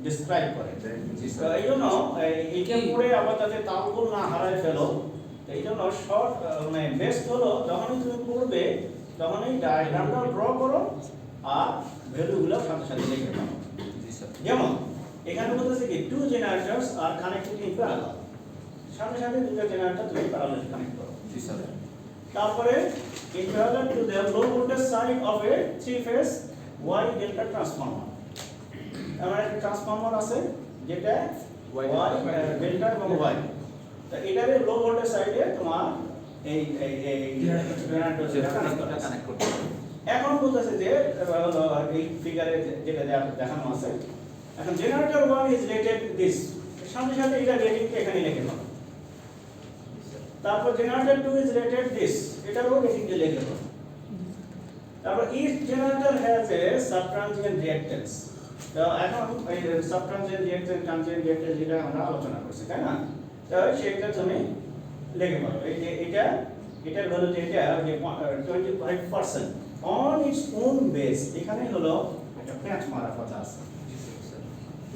Describe করে। তো এই জন্য এইটা পড়ে আবার যাতে তালগোল না হারায় ফেলো, এই জন্য শর্ট মানে বেস্ট হলো যখনই তুমি পড়বে তখনই ডায়াগ্রামটা ড্র করো আর ভ্যালুগুলো সাথে সাথে লিখে দাও। যেমন এখানে বলতেছে কি two generators are connected in parallel, সাথে সাথে দুটো জেনারেটর তুমি প্যারালাল কানেক্ট করো। জি স্যার। তারপরে in parallel to the low voltage side of a three phase Y delta transformer, আমার একটা ট্রান্সফরমার আছে যেটা Y ডেল্টা এবং Y, তো এটারে লো ভোল্টেজ সাইডে তোমার এই জেনারেটর কানেক্ট করতে হবে। এখন বলতেছে যে এই ফিগারে যেটা দেখানো আছে, এখন জেনারেটর 1 is rated this, সাথে সাথে এটা রেটিংটা এখানে লিখে দাও। তারপর জেনারেটর 2 is rated this, এটারও রেটিংটা লিখে দাও। তারপর each generator has a subtransient reactance, তো এখন এই subtransient reactance transient reactance যেটা আমরা আলোচনা করছি তাই না, তো সেটা তুমি লিখে দাও। এই যে এটার ভ্যালু যেটা যে 25% on its own base, এখানে হলো একটা প্যাচ মারা কথা আছে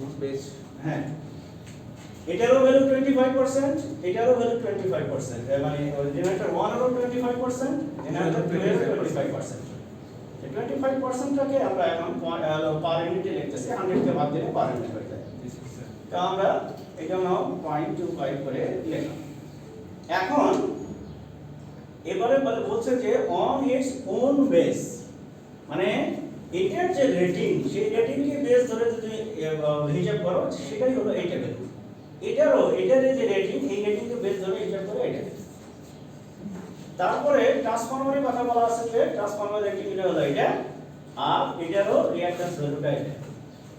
ওন বেস। হ্যাঁ, এটারও ভ্যালু 25%, এটারও ভ্যালু 25%, মানে জেনারেটর 1 এরও 25%, জেনারেটর 2 এরও 25%। এই 25%টাকে আমরা এখন পার ইউনিটে লিখতেছি, 100 কে বাদ দিলে পার ইউনিট হয়ে যায়। তো আমরা এজন্য 0.25 করে লিখলাম। এখন এবারে বলছে যে অন ইটস ওন বেস, মানে এটার যে রেটিং সেই রেটিংকে বেস ধরে যদি হিসাব করো সেটাই হলো এইটা ভ্যালু। এটার যে রেটিং এই রেটিংকে বেস ধরে হিসাব করে এটা। তারপরে ট্রান্সফরমারের কথা বলা আছে যে ট্রান্সফরমার রেটিং এটা হলো এটা, আর এটারও রিঅ্যাকট্যান্স ভ্যালুটা এটা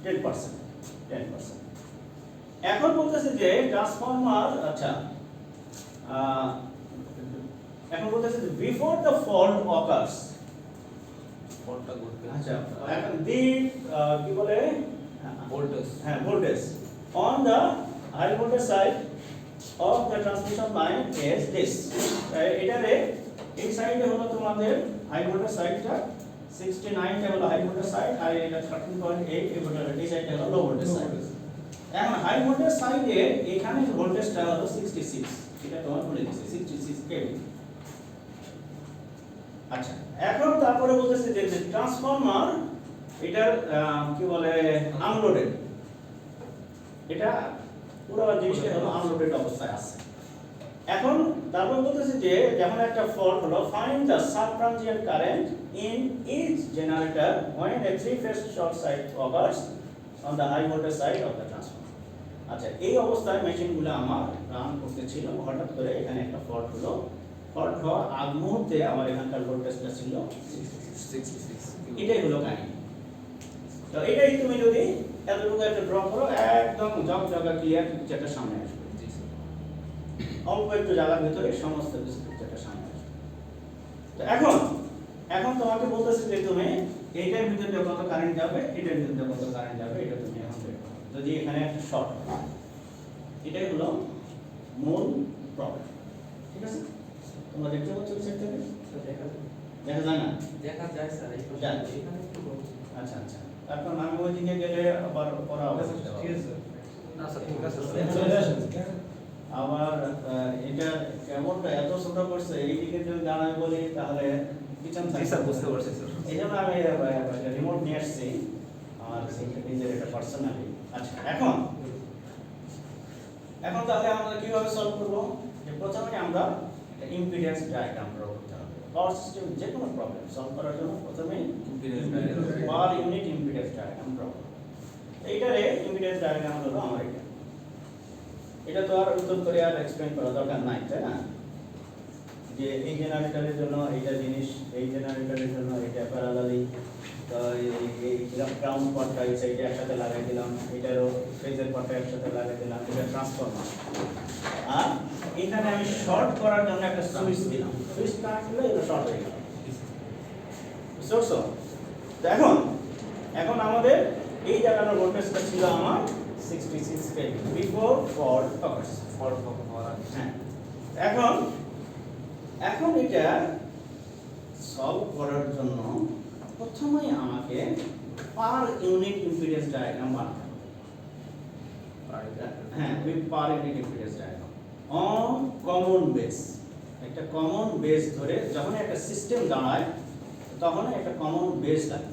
10%। এখন বলতেছে যে ট্রান্সফরমার, আচ্ছা এখন বলতেছে যে বিফোর দ্য ফল্ট অকার্স, ফল্টটা ঘটবে। আচ্ছা এখন দি কি বলে ভোল্টেজ, হ্যাঁ voltage on the high voltage side of the transmission line is this, এটারে এই সাইডে হলো তোমাদের হাই ভোল্টেজ সাইডটা 69 টা হলো হাই ভোল্টেজ সাইড, আর এটা 13.8 এই ভোল্টেজ, এই সাইডটা হলো লো ভোল্টেজ সাইড। এখন হাই ভোল্টেজ সাইডে এখানে ভোল্টেজটা হলো 66, এটা তোমার বলে দিয়েছে 66 কেভি। আচ্ছা এখন তারপরে বলতেছে যে ট্রান্সফরমার এটার কি বলে আনলোডেড, এটা পুরো জিনিসটা হলো আনলোডেড অবস্থায় আছে। এখন তারপর বলতেছে যে যখন একটা ফল্ট হলো find the subtransient current in each generator when a three phase short circuit occurs on the high voltage side of the transformer। আচ্ছা এই অবস্থায় মেশিনগুলো আমার রান করতেছিল, হঠাৎ করে এখানে একটা ফল্ট হলো। ফল্ট হওয়ার আগ মুহূর্তে আমার এখানকার ভোল্টেজটা ছিল 66, এটাই হলো কাহিনী। তো এটাই তুমি যদি এতটুকু একটা ড্র করো একদম জায়গা ক্লিয়ার যেটা সামনে আসবে। অল্প একটু জায়গার ভিতরে সমস্ত কিছু যেটা সামনে আসবে। তো এখন তোমাকে বলতেছে যে তুমি এইটার ভিতরে কত কারেন্ট যাবে, এটার ভিতরে কত কারেন্ট যাবে, এটা তুমি এখন দেখো। যদি এখানে একটা শর্ট, এটাই হলো মূল প্রবলেম। ঠিক আছে, তোমরা দেখতে পাচ্ছ সেট থেকে দেখা যায় না? দেখা যায় স্যার, এখানে একটু আচ্ছা আচ্ছা, তারপর আমি ওই দিকে গেলে আবার পড়া হবে। ঠিক আছে না স্যার, ঠিক আছে স্যার। আবার এটা কেমনটা এত ছোট করছে, এই দিকে যদি জানাই বলি তাহলে কিচেন জি স্যার, বুঝতে পারছি স্যার। এই জন্য আমি রিমোট নিয়ে আসছি আমার নিজের এটা পার্সোনালি। আচ্ছা এখন তাহলে আমরা কিভাবে সলভ করব? যে প্রথমে আমরা একটা ইম্পিডেন্স ডায়াগ্রাম ড্র করতে হবে। পাওয়ার সিস্টেম যে কোনো প্রবলেম সলভ করার জন্য প্রথমে impedance diagram, per unit impedance diagram draw করব। এইটারে ইম্পিডেন্স ডায়াগ্রাম হলো আমার এটা তো আর উত্তর করে আর এক্সপ্লেইন করা দরকার নাই, তাই না? যে এই জেনারেটরের জন্য এইটা জিনিস, এই জেনারেটরের জন্য এটা প্যারালালি, তো এই গ্রাউন্ড পার্টটা এই সাইডে একসাথে লাগাই দিলাম, এটারও ফেজের পার্টটা একসাথে লাগাই দিলাম, এটা ট্রান্সফরমার। আর এখানে আমি শর্ট করার জন্য একটা সুইচ দিলাম, সুইচ কানেক্ট করলে এটা শর্ট হয়ে গেল। বুঝতে পারছো? তো এখন আমাদের এই জায়গার ভোল্টেজটা ছিল আমার 66 কেভি বিফোর ফল্ট অকার্স। হ্যাঁ, এখন এটা সলভ করার জন্য প্রথমেই আমাকে পার ইউনিট ইম্পিডেন্স ডায়াগ্রাম বানাতে হবে। হ্যাঁ with per unit impedance diagram on common base. একটা কমন বেস ধরে যখন একটা সিস্টেম দাঁড়ায় তখন একটা কমন বেস লাগে।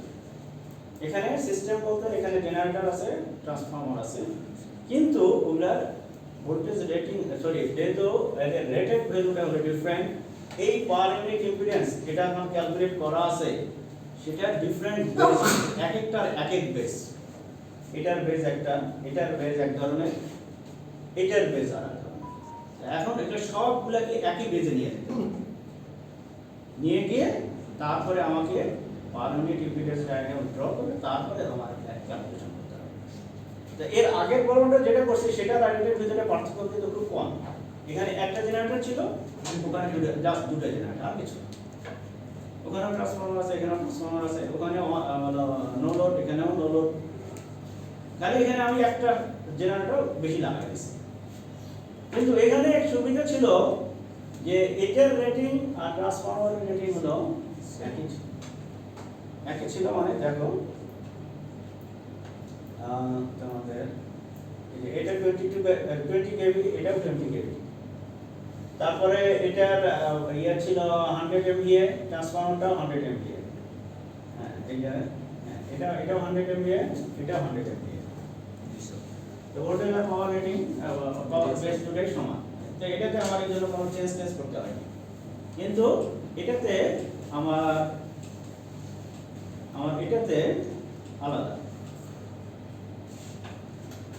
এখানে সিস্টেম বলতে এখানে জেনারেটর আছে, ট্রান্সফরমার আছে, কিন্তু ওগুলার ভোল্টেজ রেটিং যেহেতু রেটেড ভ্যালুটা হলো ডিফারেন্ট, এই পার ইউনিট ইম্পিডেন্স যেটা এখন ক্যালকুলেট করা আছে সেটা ডিফারেন্ট বেস, এক একটার এক এক বেস। এটার বেস একটা, এটার বেস এক ধরনের, এটার বেস আর এক ধরনের। এখন এটা সবগুলাকে একই বেজে নিয়ে যেতে হবে। নিয়ে গিয়ে তারপরে আমাকে per unit impedance diagram draw করে তারপরে আমার ক্যালকুলেশন করতে হবে। তো এর আগের প্রবলেমটা যেটা করছি সেটার আর এটার ভিতরে পার্থক্য কিন্তু খুব কম। এখানে একটা জেনারেটর ছিল, ওখানে জাস্ট দুটো জেনারেটর, আর কিছু না। ওখানেও ট্রান্সফরমার আছে, এখানেও ট্রান্সফরমার আছে, ওখানেও নো লোড, এখানেও নো লোড। তাহলে এখানে আমি একটা জেনারেটর বেশি লাগাই দিয়েছি। কিন্তু এখানে এক সুবিধা ছিল যে এটার রেটিং আর ট্রান্সফরমারের রেটিং হলো একই ছিল। একই ছিল মানে দেখো তোমাদের এই যে এটা 20 কেভি, এটাও 20 কেভি। তারপরে এটার ইয়া ছিল 100 এমভিএ, ট্রান্সফরমারটাও 100 এমভিএ। হ্যাঁ এইটা, হ্যাঁ এটাও 100 এমভিএ, এটাও 100 এমভিএ। তো ভোল্টেজ আর পাওয়ার রেটিং পাওয়ার বেস দুটোই সমান। তো এটাতে আমার এই জন্য কোনো চেঞ্জ করতে হয়নি। কিন্তু এটাতে আমার এটাতে আলাদা।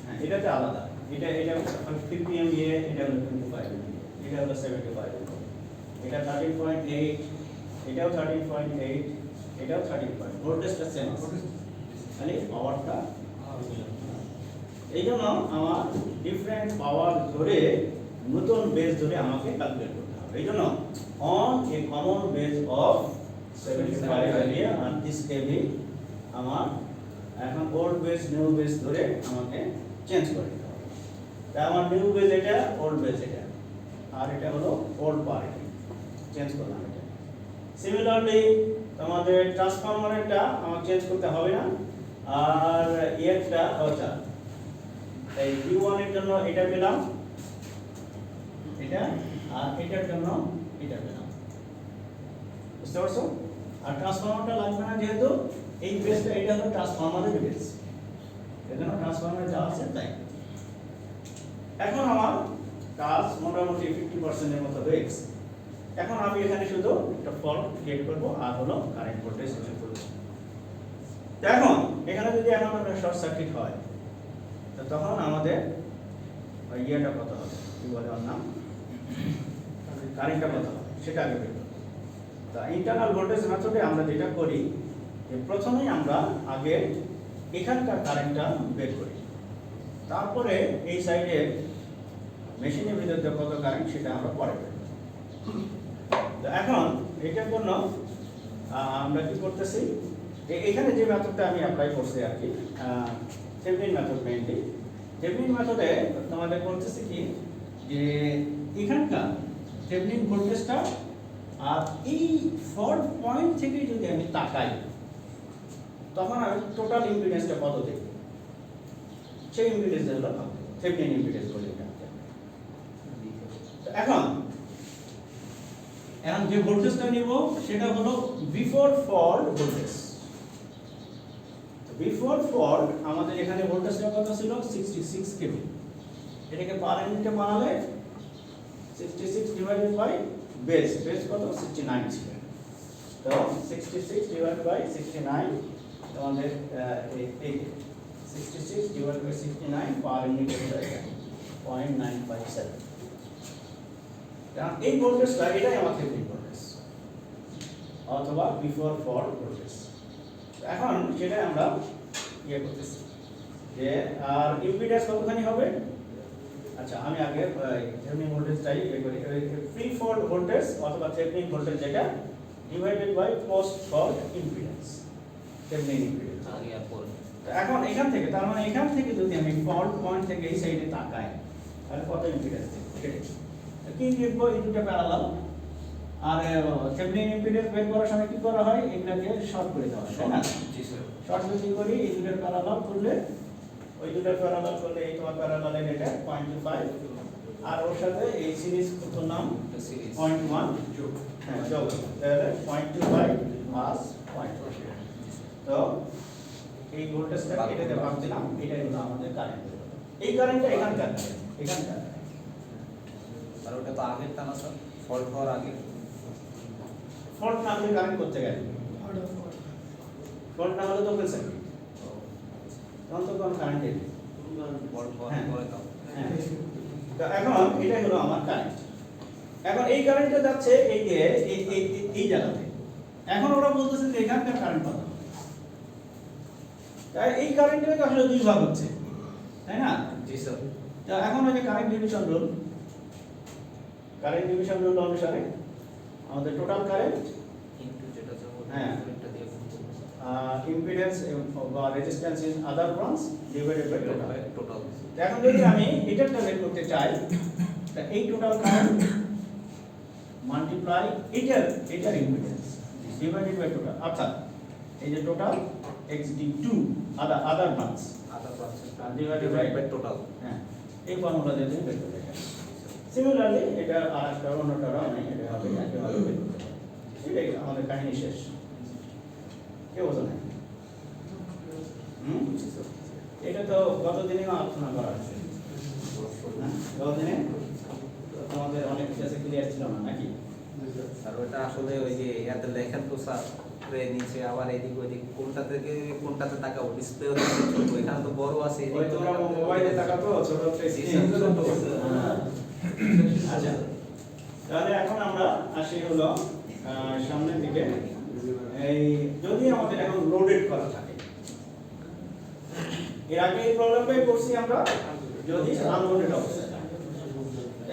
হ্যাঁ এটাতে আলাদা। এটা 50 এমভিএ, এটা হলো 25 এমভিএ, এটা হলো 75 এমভিএ, এটা 13.8, এটাও 13.8, এটাও 13. ভোল্টেজটা সেম আছে, খালি পাওয়ারটা। এই জন্য আমার ডিফারেন্ট পাওয়ার ধরে নতুন বেস ধরে আমাকে ক্যালকুলেট করতে হবে। এই জন্য on a common base of 75 MVA আর 30 কেভি আমার এখন ওল্ড বেস নিউ বেস ধরে আমাকে চেঞ্জ করে দিতে হবে। তাই আমার নিউ বেস এটা, ওল্ড বেস এটা, আর এটা হলো ওল্ড পার, চেঞ্জ করলাম এটা। সিমিলারলি তোমাদের ট্রান্সফরমারটা আমাকে চেঞ্জ করতে হবে না। আর একটা ওটা এই Q1 এর জন্য এটা পেলাম, এটা, আর এটার জন্য এটা পেলাম। বুঝতে পারছো? আর ট্রান্সফরমারটা লাগবে না যেহেতু এই বেসটা এটা হলো ট্রান্সফরমারের বেস, এখানে ট্রান্সফরমার যা আছে তাই। এখন আমার কাজ মোটামুটি 50% এর মতো হয়ে গেছে। এখন আমি এখানে শুধু একটা ফল্ট ক্রিয়েট করব আর হলো কারেন্ট ভোল্টেজ সেট করব। এখন এখানে যদি এখন একটা শর্ট সার্কিট হয় তো তখন আমাদের ইয়েটা কত হবে, কি বলে ওর নাম, কারেন্টটা কত হবে সেটা আগে বের করব। তা ইন্টারনাল ভোল্টেজ মেথডে আমরা যেটা করি যে প্রথমেই আমরা আগে এখানকার কারেন্টটা বের করি, তারপরে এই সাইডে মেশিনের ভিতরে কত কারেন্ট সেটা আমরা পরে বের করব। তো এখন এটার জন্য আমরা কি করতেছি, এখানে যে মেথডটা আমি অ্যাপ্লাই করছি আর কি, থেভেনিন মেথড মেইনলি। থেভেনিন মেথডে তোমাদের করতেছি কি যে এখানকার থেভেনিন ভোল্টেজটা আর এই ফল্ট পয়েন্ট থেকে যদি আমি তাকাই তখন আমি টোটাল ইম্পিডেন্সটা কত দেখব, সেই ইম্পিডেন্স হলো থেভেনিন ইম্পিডেন্স বলে এটা। এখন যে ভোল্টেজটা নিব সেটা হলো before fault voltage. Before fault আমাদের এখানে ভোল্টেজটা কত ছিল, 66 কেভি। এটাকে পার ইউনিটে বানালে 66 ডিভাইডেড বাই বেস কত 69 ছিল। তো 66 ডিভাইডেড বাই 69 আমাদের এই 66 ডিভাইডেড বাই 69 পার ইউনিট হলো 0.957। কারণ এই ভোল্টেজটা এটাই আমার থেভেনিন ভোল্টেজ অথবা বিফোর ফল্ট ভোল্টেজ। এখন সেটা আমরা ইয়ে করতেছি যে আর ইম্পিডেন্স কতখানি হবে। আচ্ছা আমি আগে থেভেনিন ভোল্টেজটাই ইয়ে করি, প্রি ফল্ট ভোল্টেজ অথবা থেভেনিন ভোল্টেজ যেটা divided by post fault impedance, Thevenin impedance আগে আর পরে। এখন এখান থেকে তার মানে এখান থেকে যদি আমি ফল্ট পয়েন্ট থেকে এই সাইডে তাকাই তাহলে কত ইম্পিডেন্স দেখব, কি লিখবো, এই দুটো প্যারালাল। আর থেভেনিন ইম্পিডেন্স বের করার সময় কি করা হয়, এগুলাকে শর্ট করে দেওয়া হয়, তাই না? শর্ট যদি করি এই দুটোর প্যারালাল করলে ওই দুটো প্যারালাল করলে এই তোমার প্যারালালের এটা 0.25 আর ওর সাথে এই সিরিজ কত নাম সিরিজ 0.1 যোগ হ্যাঁ যোগ তাহলে 0.25 প্লাস 0.1 তো এই ভোল্টেজটা এটাতে ভাগ দিলাম এটাই হলো আমাদের কারেন্ট এই কারেন্টটা এখানকার আর ওটা তো আগের টানা স্যার ফল্ট হওয়ার আগে ফল্ট না হলে কারেন্ট করতে গেলে ফল্ট না হলে তো ফেলছে তখন তো কোনো কারেন্ট নেই ফল্ট হওয়ার হ্যাঁ। পরে দাও হ্যাঁ তো এখন এটাই হলো আমার কারেন্ট এখন এই কারেন্টটা যাচ্ছে এই যে এই জায়গাতে এখন ওরা বলতেছে যে এখানকার কারেন্ট কত তাই এই কারেন্টের আসলে দুই ভাগ হচ্ছে তাই না জি স্যার তো এখন ওই যে কারেন্ট ডিভিশন রুল অনুসারে আমাদের টোটাল কারেন্ট ইনটু যেটা যাব হ্যাঁ। এটা দিয়ে ইম্পিডেন্স বা resistance in other branch divided by total total এখন যদি আমি এটারটা বের করতে চাই তা এই টোটাল কারেন্ট মাল্টিপ্লাই এটার ইম্পিডেন্স ডিভাইডেড বাই টোটাল অর্থাৎ এই যে total XD2 other branch other percent আর divided by টোটাল হ্যাঁ এই ফর্মুলা দিয়ে তুমি বের করতে পারবে সিমিলারলি এটা আরেকটা অন্যটারও নাই এটা হবে একইভাবে বের করতে পারবে এটাই আমাদের কাহিনী শেষ কেউ বোঝো না এটা তো গত দিনেও আলোচনা করা হয়েছে হ্যাঁ গত দিনে আমাদের অনেক কাছে ক্লিয়ার ছিল না নাকি আর ওটা আসলে ওই যে এত লেখেন তো স্যার নিচে আবার এদিক ওইদিক কোনটা থেকে কোনটাতে তাকাবো ডিসপ্লে হচ্ছে ছোট এখানে তো বড় আছে ওই তোমরা মোবাইলে তাকাতো ছোট স্ক্রিন ছোট আচ্ছা তাহলে এখন আমরা আসি হলো সামনের দিকে এই যদি আমাদের এখন লোডেড করা থাকে এর আগে এই প্রবলেমটাই করছি আমরা যদি আনলোডেড অবস্থায় থাকে।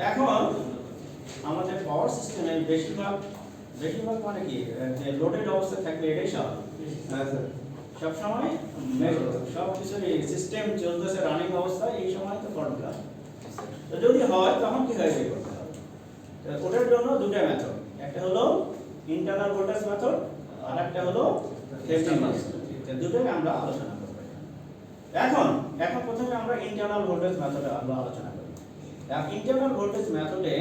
এখন আমাদের পাওয়ার সিস্টেমে বেশিরভাগ মানে কি যে লোডেড অবস্থায় থাকলে এটাই স্বাভাবিক সব সময় সব কিছু সিস্টেম চলতেছে রানিং অবস্থায় এই সময় তো ফল্ট হয় তো যদি হয় তখন কি হয় বের করতে হবে তো ওটার জন্য দুটো মেথড একটা হলো ইন্টারনাল ভোল্টেজ মেথড আর একটা হলো থেভেনিন মেথড দুটোই আমরা আলোচনা করব এখন প্রথমে আমরা ইন্টারনাল ভোল্টেজ মেথডে আমরা আলোচনা করি ইন্টারনাল ভোল্টেজ মেথডে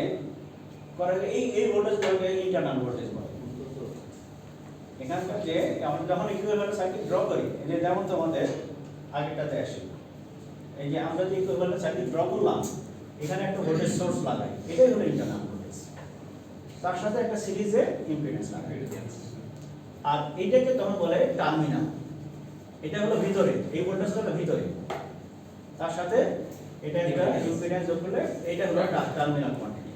করে এই ভোল্টেজগুলোকে ইন্টারনাল ভোল্টেজ বলে এখানকার যে আমরা যখন ইকুইভ্যালেন্ট সার্কিট ড্র করি এই যে যেমন তোমাদের আগেরটাতে আসি এই যে আমরা যে ইকুইভ্যালেন্ট সার্কিট ড্র করলাম এখানে একটা ভোল্টেজ সোর্স লাগাই এটাই হলো ইন্টারনাল ভোল্টেজ তার সাথে একটা সিরিজে ইম্পিডেন্স লাগাই আর এইটাকে তখন বলে টার্মিনাল এটা হলো ভিতরে এই ভোল্টেজটা হলো ভিতরে তার সাথে এটা একটা ইম্পিডেন্স যোগ করলে এটা হলো টার্মিনাল কোয়ান্টিটি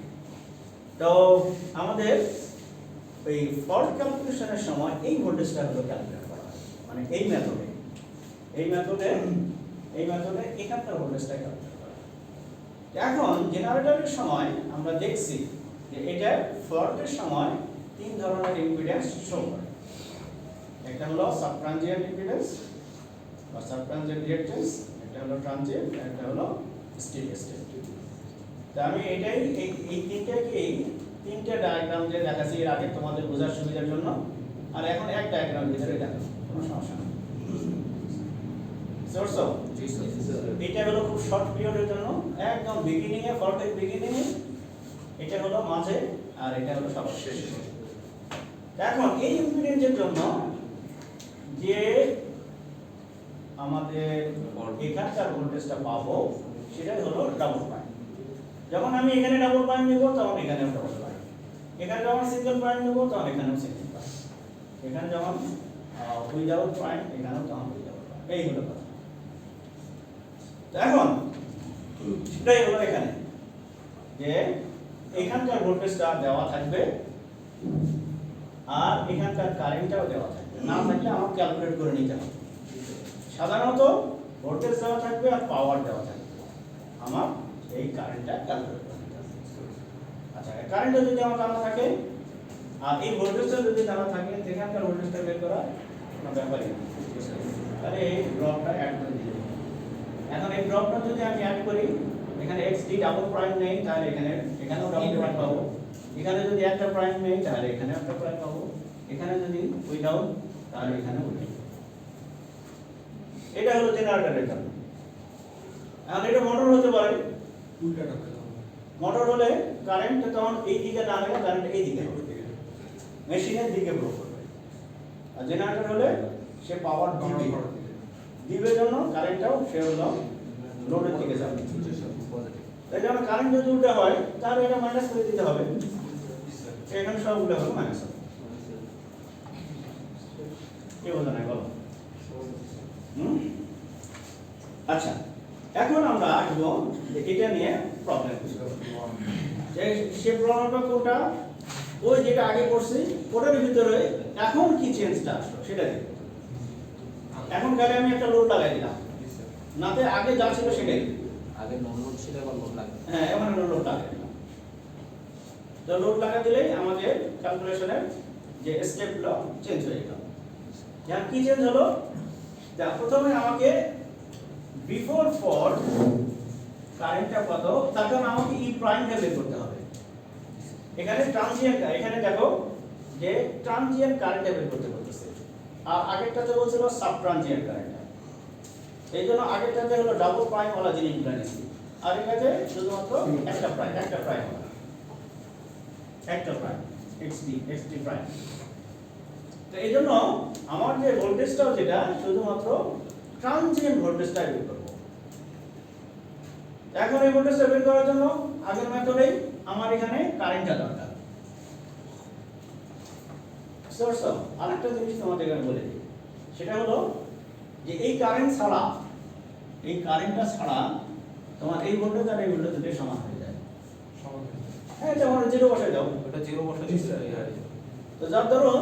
তো আমাদের এই ফল্ট ক্যালকুলেশনের সময় এই ভোল্টেজটা হলো ক্যালকুলেট করা হয় মানে এই মেথডে এখানকার ভোল্টেজটা ক্যালকুলেট করা হয় এখন জেনারেটরের সময় আমরা দেখছি যে এটা ফল্টের সময় তিন ধরনের ইম্পিডেন্স শো করে একটা হলো সাবট্রানজিয়েন্ট ইম্পিডেন্স বা সাবট্রানজিয়েন্ট রিঅ্যাকট্যান্স একটা হলো ট্রানজিয়েন্ট একটা হলো স্টেডি স্টেট তো আমি এটাই এই তিনটে ডায়াগ্রাম যে দেখাচ্ছি এর আগে তোমাদের বোঝার সুবিধার জন্য আর এখন এক ডায়াগ্রাম ভিতরে দেখো কোনো সমস্যা নেই সোর্সো এটা হলো খুব শর্ট পিরিয়ডের জন্য একদম বিগিনিং এ ফল্টের বিগিনিং এ এটা হলো মাঝে আর এটা হলো সর্বশেষ এখন এই ইম্পিডেন্সের জন্য যে আমাদের এখানকার ভোল্টেজটা পাবো সেটাই হলো ডাবল প্রাইম যখন আমি এখানে ডাবল প্রাইম নেব তখন এখানেও ডাবল প্রাইম এখানে যখন সিঙ্গেল প্রাইম নেব তখন এখানেও সিঙ্গেল প্রাইম এখানে যখন উইদাউট প্রাইম এখানেও তখন উইদাউট প্রাইম এই হলো কথা এখন সেটাই হলো এখানে যে এখানকার ভোল্টেজটা দেওয়া থাকবে আর এখানকার কারেন্টটাও দেওয়া থাকবে না থাকলে আমাকে ক্যালকুলেট করে নিতে হবে সাধারণত ভোল্টেজ দেওয়া থাকবে আর পাওয়ার দেওয়া থাকবে আমার এই কারেন্টটা ক্যালকুলেট করতে হবে আচ্ছা কারেন্টটা যদি আমার জানা থাকে আর এই ভোল্টেজটা যদি জানা থাকে এখানকার ভোল্টেজটা বের করা কোনো ব্যাপারই না তাহলে এই ড্রপটা অ্যাড করে দিই এখন এই ড্রপটা যদি আমি অ্যাড করি এখানে XD ডাবল প্রাইম নেই তাহলে এখানেও ডাবল প্রাইম পাবো এখানে যদি একটা প্রাইম নেই তাহলে এখানে একটা প্রাইম পাবো এখানে যদি উইদাউট তাহলে এখানে উইদাউট এটা হলো জেনারেটরের জন্য এখন এটা মোটর হতে পারে, মোটর হলে কারেন্ট তখন এই দিকে না গেলে কারেন্ট এই দিকে হবে, মেশিনের দিকে প্রয়োগ করবে। আর জেনারেটর হলে সে পাওয়ার দিবে জন্য কারেন্টটাও সে হলো লোডের দিকে যাবে। তাই যখন কারেন্ট যদি উল্টা হয় তাহলে এটা মাইনাস করে দিতে হবে, এখানে সবগুলো হবে মাইনাস হবে। কি বলতে নাই বলো? আচ্ছা, এখন আমরা আসবো এটা নিয়ে প্রবলেম। সে প্রবলেমটা কোনটা? ওই যেটা আগে করছি ওটার ভিতরে এখন কি চেঞ্জটা আসলো সেটা দেখো। এখন গেলে আমি একটা লোড লাগাই দিলাম, নাতে আগে যা ছিল সেটাই। আগে নন লোড ছিল, এবার লোড লাগে। হ্যাঁ, এখন লোড লাগাই দিলাম। তো লোড লাগাই দিলেই আমাদের ক্যালকুলেশনের যে স্টেপগুলো চেঞ্জ হয়ে গেল। এখন কি চেঞ্জ হলো? প্রথমে আমাকে বিফোর ফর কারেন্টটা কত তার জন্য আমাকে ই প্রাইমটা বের করতে হবে। এখানে ট্রানজিয়েন্ট, এখানে দেখো যে ট্রানজিয়েন্ট কারেন্টটা বের করতে বলতেছে, আর আগেরটাতে বলছিল সাব ট্রানজিয়েন্ট কারেন্ট। এই জন্য আগেরটাতে হলো ডাবল প্রাইম ওয়ালা জিনিসগুলো নিছি, আর এটাতে শুধুমাত্র একটা প্রাইম ওয়ালা, একটা প্রাইম এক্সটি প্রাইম। তো এই জন্য আমার যে ভোল্টেজটাও যেটা শুধুমাত্র ট্রানজিয়েন্ট ভোল্টেজটা বের করব। এখন এই ভোল্টেজটা বের করার জন্য আগের মেথডেই আমার এখানে কারেন্টটা দরকার। সোর্স আরেকটা জিনিস তোমাদের এখানে বলে দিই, সেটা হলো যে এই কারেন্ট ছাড়া, এই কারেন্টটা ছাড়া তোমার এই ভোল্টেজ আর এই ভোল্টেজ দুটোই সমান হয়ে যায়। হ্যাঁ, যেমন জিরো বসাই দাও, ওটা জিরো বসাই দিতে। তো যার ধরো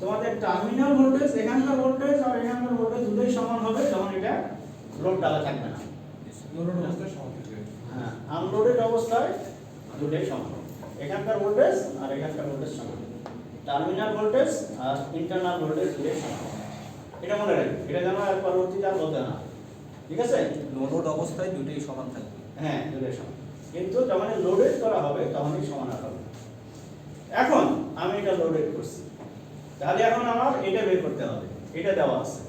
তোমাদের টার্মিনাল ভোল্টেজ, এখানকার ভোল্টেজ আর এখানকার ভোল্টেজ দুটোই সমান হবে, তখন এটা লোড ডালা থাকবে না। হ্যাঁ, আনলোডেড অবস্থায় দুটোই সমান হবে, এখানকার ভোল্টেজ আর এখানকার ভোল্টেজ সমান, টার্মিনাল ভোল্টেজ আর ইন্টারনাল ভোল্টেজ দুটোই সমান। এটা মনে রাখবে, এটা যেন আর পরবর্তীতে আর বলতে না, ঠিক আছে? লোড অবস্থায় দুটোই সমান থাকবে। হ্যাঁ, দুটোই সমান, কিন্তু যখন লোডেড করা হবে তখনই সমান হবে। এখন আমি এটা লোডেড করছি, তাহলে এখন আমার এটা বের করতে হবে, এটা দেওয়া আছে,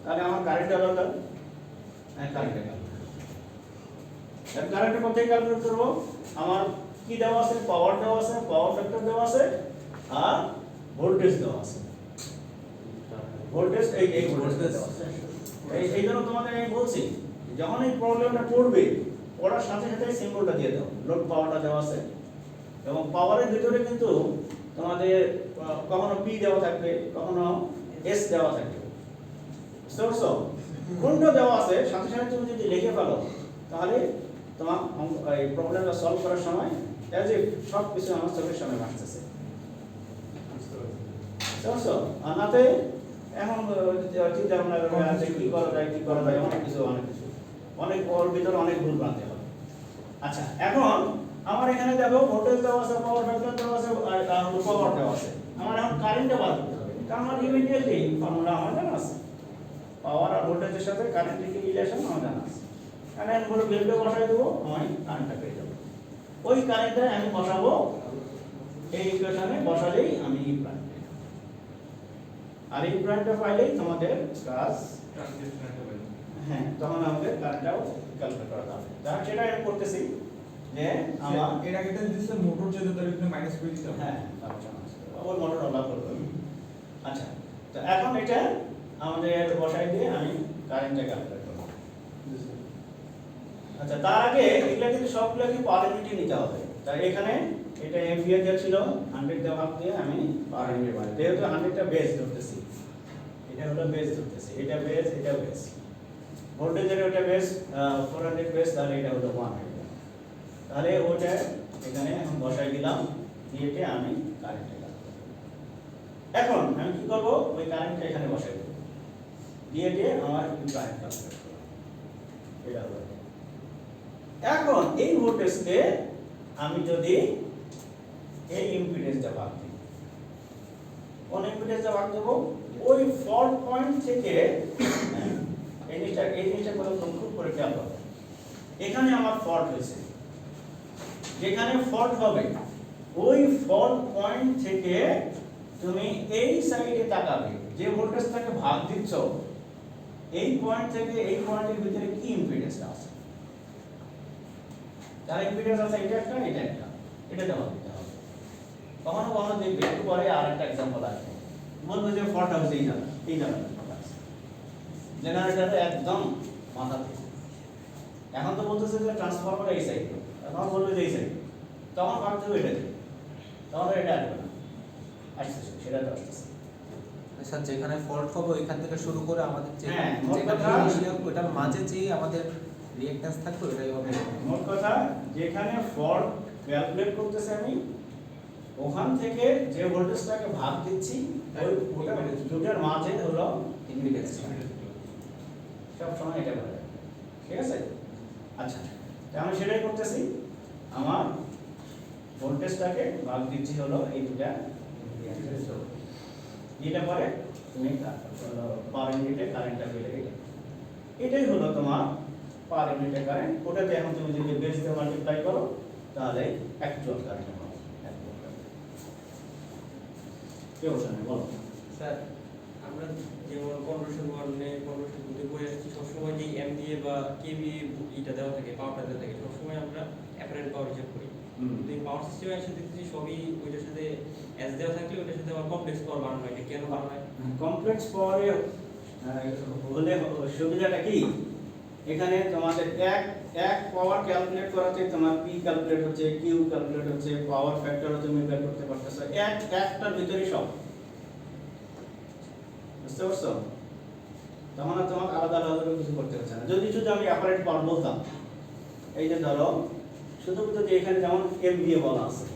তাহলে আমার কারেন্টটা দরকার। হ্যাঁ, কারেন্টটা কারেন্টের কোথায় ক্যালকুলেট করব? আমার কি দেওয়া আছে? পাওয়ার দেওয়া আছে, পাওয়ার ফ্যাক্টর দেওয়া আছে, আর ভোল্টেজ দেওয়া আছে। ভোল্টেজ এই ভোল্টেজ দেওয়া আছে। এই জন্য তোমাদের আমি বলছি যখন এই প্রবলেমটা পড়বে পড়ার সাথে সাথে সিম্বলটা দিয়ে দাও। লোড পাওয়ারটা দেওয়া আছে, এবং পাওয়ারের ভিতরে কিন্তু তোমাদের কখনো পি দেওয়া থাকবে, কখনো এস দেওয়া থাকবে। সোর্স কোনটা দেওয়া আছে সাথে সাথে তুমি যদি লিখে ফেলো, তাহলে তোমার এই প্রবলেমটা সলভ করার সময় অ্যাজ ইফ সব কিছু আমার চোখের সামনে আসতেছে। সোর্স আর নাতে এখন চিন্তা ভাবনা আছে কি করা যায়, অনেক কিছু অনেক ওর ভিতরে অনেক ভুল ভ্রান্তি হবে। আচ্ছা, এখন আমার এখানে দেখো ভোল্টেজ দেওয়া আছে, পাওয়ার ফ্যাক্টর দেওয়া আছে, আর পাওয়ার দেওয়া আছে। আমার এখন কারেন্টটা বার করতে হবে, কারণ আমার ইমিডিয়েটলি ফর্মুলা আমার জানা আছে, পাওয়ার আর ভোল্টেজের সাথে কারেন্টের কি রিলেশন আমার জানা আছে। কারণ আমি বলে বিলটা বসাই দেবো, আমি কারেন্টটা পেয়ে যাবো। ওই কারেন্টটা আমি বসাবো এই ইকুয়েশনে, বসালেই আমি এই প্রাইম পেয়ে যাবো। আর এই প্রাইমটা পাইলেই তোমাদের কাজ, হ্যাঁ, তখন আমাদের কারেন্টটাও ক্যালকুলেট করা যাবে। তাহলে সেটা আমি করতেছি যে আমার এর আগে এটা দিছে মোটর যেটা তার এখানে মাইনাস করে দিতে হবে। হ্যাঁ, ওই মোটর অফ করব। আচ্ছা, তো এখন এটা আমাদের বসাই দিয়ে আমি কারেন্টটা ক্যালকুলেট করব। আচ্ছা, তার আগে এগুলা কিন্তু সবগুলো কি পাওয়ার ইউনিটে নিতে হবে। তাই এখানে এটা এম্পিয়ার দেওয়া ছিল, 100 দিয়ে ভাগ দিয়ে আমি পাওয়ার ইউনিটে বানাই। যেহেতু 100টা বেস ধরতেছি, এটা হলো বেস ধরতেছি, এটা বেস, এটা বেস। ভোল্টেজের ওটা বেস 400 বেস, তাহলে এটা হলো 1 হয়ে গেল। তাহলে ওটা এখানে আমি বসাই দিলাম, দিয়েতে আমি কারেন্টটা ক্যালকুলেট করব। এখন আমি কি করব? ওই কারেন্টটা এখানে বসাই দেব, দিয়েতে আমার কারেন্ট ক্যালকুলেট করব। এটা হলো। এখন এই ভোল্টেজকে আমি যদি এই ইম্পিডেন্সটা ভাগ দিই, কোন ইম্পিডেন্সটা ভাগ দেব? ওই ফল্ট পয়েন্ট থেকে, এই জিনিসটা খুব করে খেয়াল করো। এখানে আমার ফল্ট হয়েছে, যেখানে ফল্ট হবে ওই ফল্ট পয়েন্ট থেকে তুমি এই সাইডে তাকাবে, যে ভোল্টেজটাকে ভাগ দিচ্ছ এই পয়েন্ট থেকে এই পয়েন্টের ভিতরে কি ইম্পিডেন্সটা আছে তার ইম্পিডেন্স আছে এটা একটা এটা দেওয়া দিতে হবে। কখনো কখনো দেখবে একটু পরে আরেকটা एग्जांपल আসবে, বলবে যে ফল্ট হচ্ছে এই জায়গাটা জেনারেটর একদম মাথাতে। এখন তো বলতেছে যে ট্রান্সফরমার এই সাইড, এখন বলবে যে এই সাইড, তখন ভাবতে হবে এটা তখন এটা আসবে না, আসছে সেটা তো আসছে। স্যার যেখানে ফল্ট হবে ওইখান থেকে শুরু করে আমাদের হ্যাঁ, মোট যেখানে কথা- ইনিশিয়াল ওটার মাঝে যে আমাদের রিঅ্যাকট্যান্স থাকবে ওটাই হবে। মোট কথা যেখানে ফল্ট ক্যালকুলেট করতেছে আমি, ওখান থেকে যে ভোল্টেজটাকে ভাগ দিচ্ছি ওই ওটা দুটার মাঝে হলো ইম্পিডেন্স। সব সময় এটা বলে, ঠিক আছে? আচ্ছা, তো আমি সেটাই করতেছি, আমার ভোল্টেজটাকে ভাগ দিচ্ছি হলো এই দুটা যেটা পরে তুমি পার ইউনিটে কারেন্টটা পেলে এটাই হলো তোমার পার ইউনিটে কারেন্ট। ওটাতে এখন তুমি যদি বেস দিয়ে মাল্টিপ্লাই করো তাহলে অ্যাকচুয়াল কারেন্ট পাবে। কি বলছেন বলো? স্যার আমরা যেমন কন্ট্রোল ওয়ানে কন্ট্রোল বুঝে বই আসছি সবসময় যে এমভিএ বা কেভি এটা দেওয়া থাকে, পাওয়ারটা দেওয়া থাকে, সবসময় আমরা অ্যাপারেন্ট পাওয়ার হিসাব করি। তো এই পাওয়ার সিস্টেমে এসে দেখতেছি সবই ওইটার সাথে এস দেওয়া থাকলে ওইটার সাথে আবার কমপ্লেক্স পাওয়ার বানানো হয়। এটা কেন বানানো হয়? কমপ্লেক্স পাওয়ারে হলে সুবিধাটা কি, এখানে তোমাদের এক পাওয়ার ক্যালকুলেট করাতে তোমার পি ক্যালকুলেট হচ্ছে, কিউ ক্যালকুলেট হচ্ছে, পাওয়ার ফ্যাক্টরও তুমি বের করতে পারতেছো একটার ভিতরে সব। বুঝতে পারছো? তখন আর তোমাকে আলাদা আলাদা কিছু করতে হচ্ছে না। যদি শুধু আমি অ্যাপারেন্ট পাওয়ার বলতাম, এই যে ধরো শুধু যদি এখানে যেমন এমভিএ বলা আছে,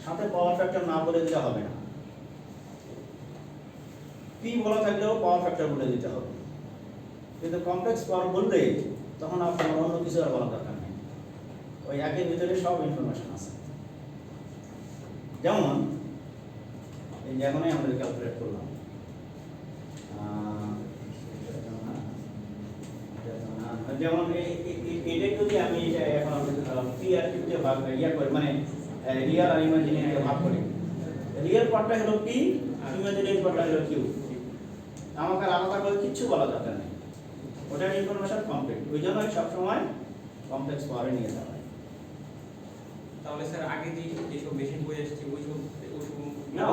সাথে পাওয়ার ফ্যাক্টর না বলে দিলে হবে না। পি বলা থাকলেও পাওয়ার ফ্যাক্টর বলে দিতে হবে, কিন্তু কমপ্লেক্স পাওয়ার বললে তখন আপনার অন্য কিছু আর বলার দরকার নেই, ওই একের ভিতরে সব ইনফরমেশন আছে। যেমন এই যে এখনই আমরা ক্যালকুলেট করলাম, যেমন এটা যদি আমি এটা এখন পি আর কিউ দিয়ে ভাগ ইয়া করি, মানে রিয়েল আর ইমাজিনারি ভাগ করি, রিয়েল পার্টটা হলো পি, ইমাজিনারি পার্টটা হলো কিউ। আমাকে আলাদা করে কিছু বলা দরকার নেই, ওটার ইনফরমেশন কমপ্লিট। ওই জন্য সবসময় কমপ্লেক্স পাওয়ারে নিয়ে যাওয়া হয়। তাহলে স্যার আগে যেসব মেশিন বই আসছে ওইসব না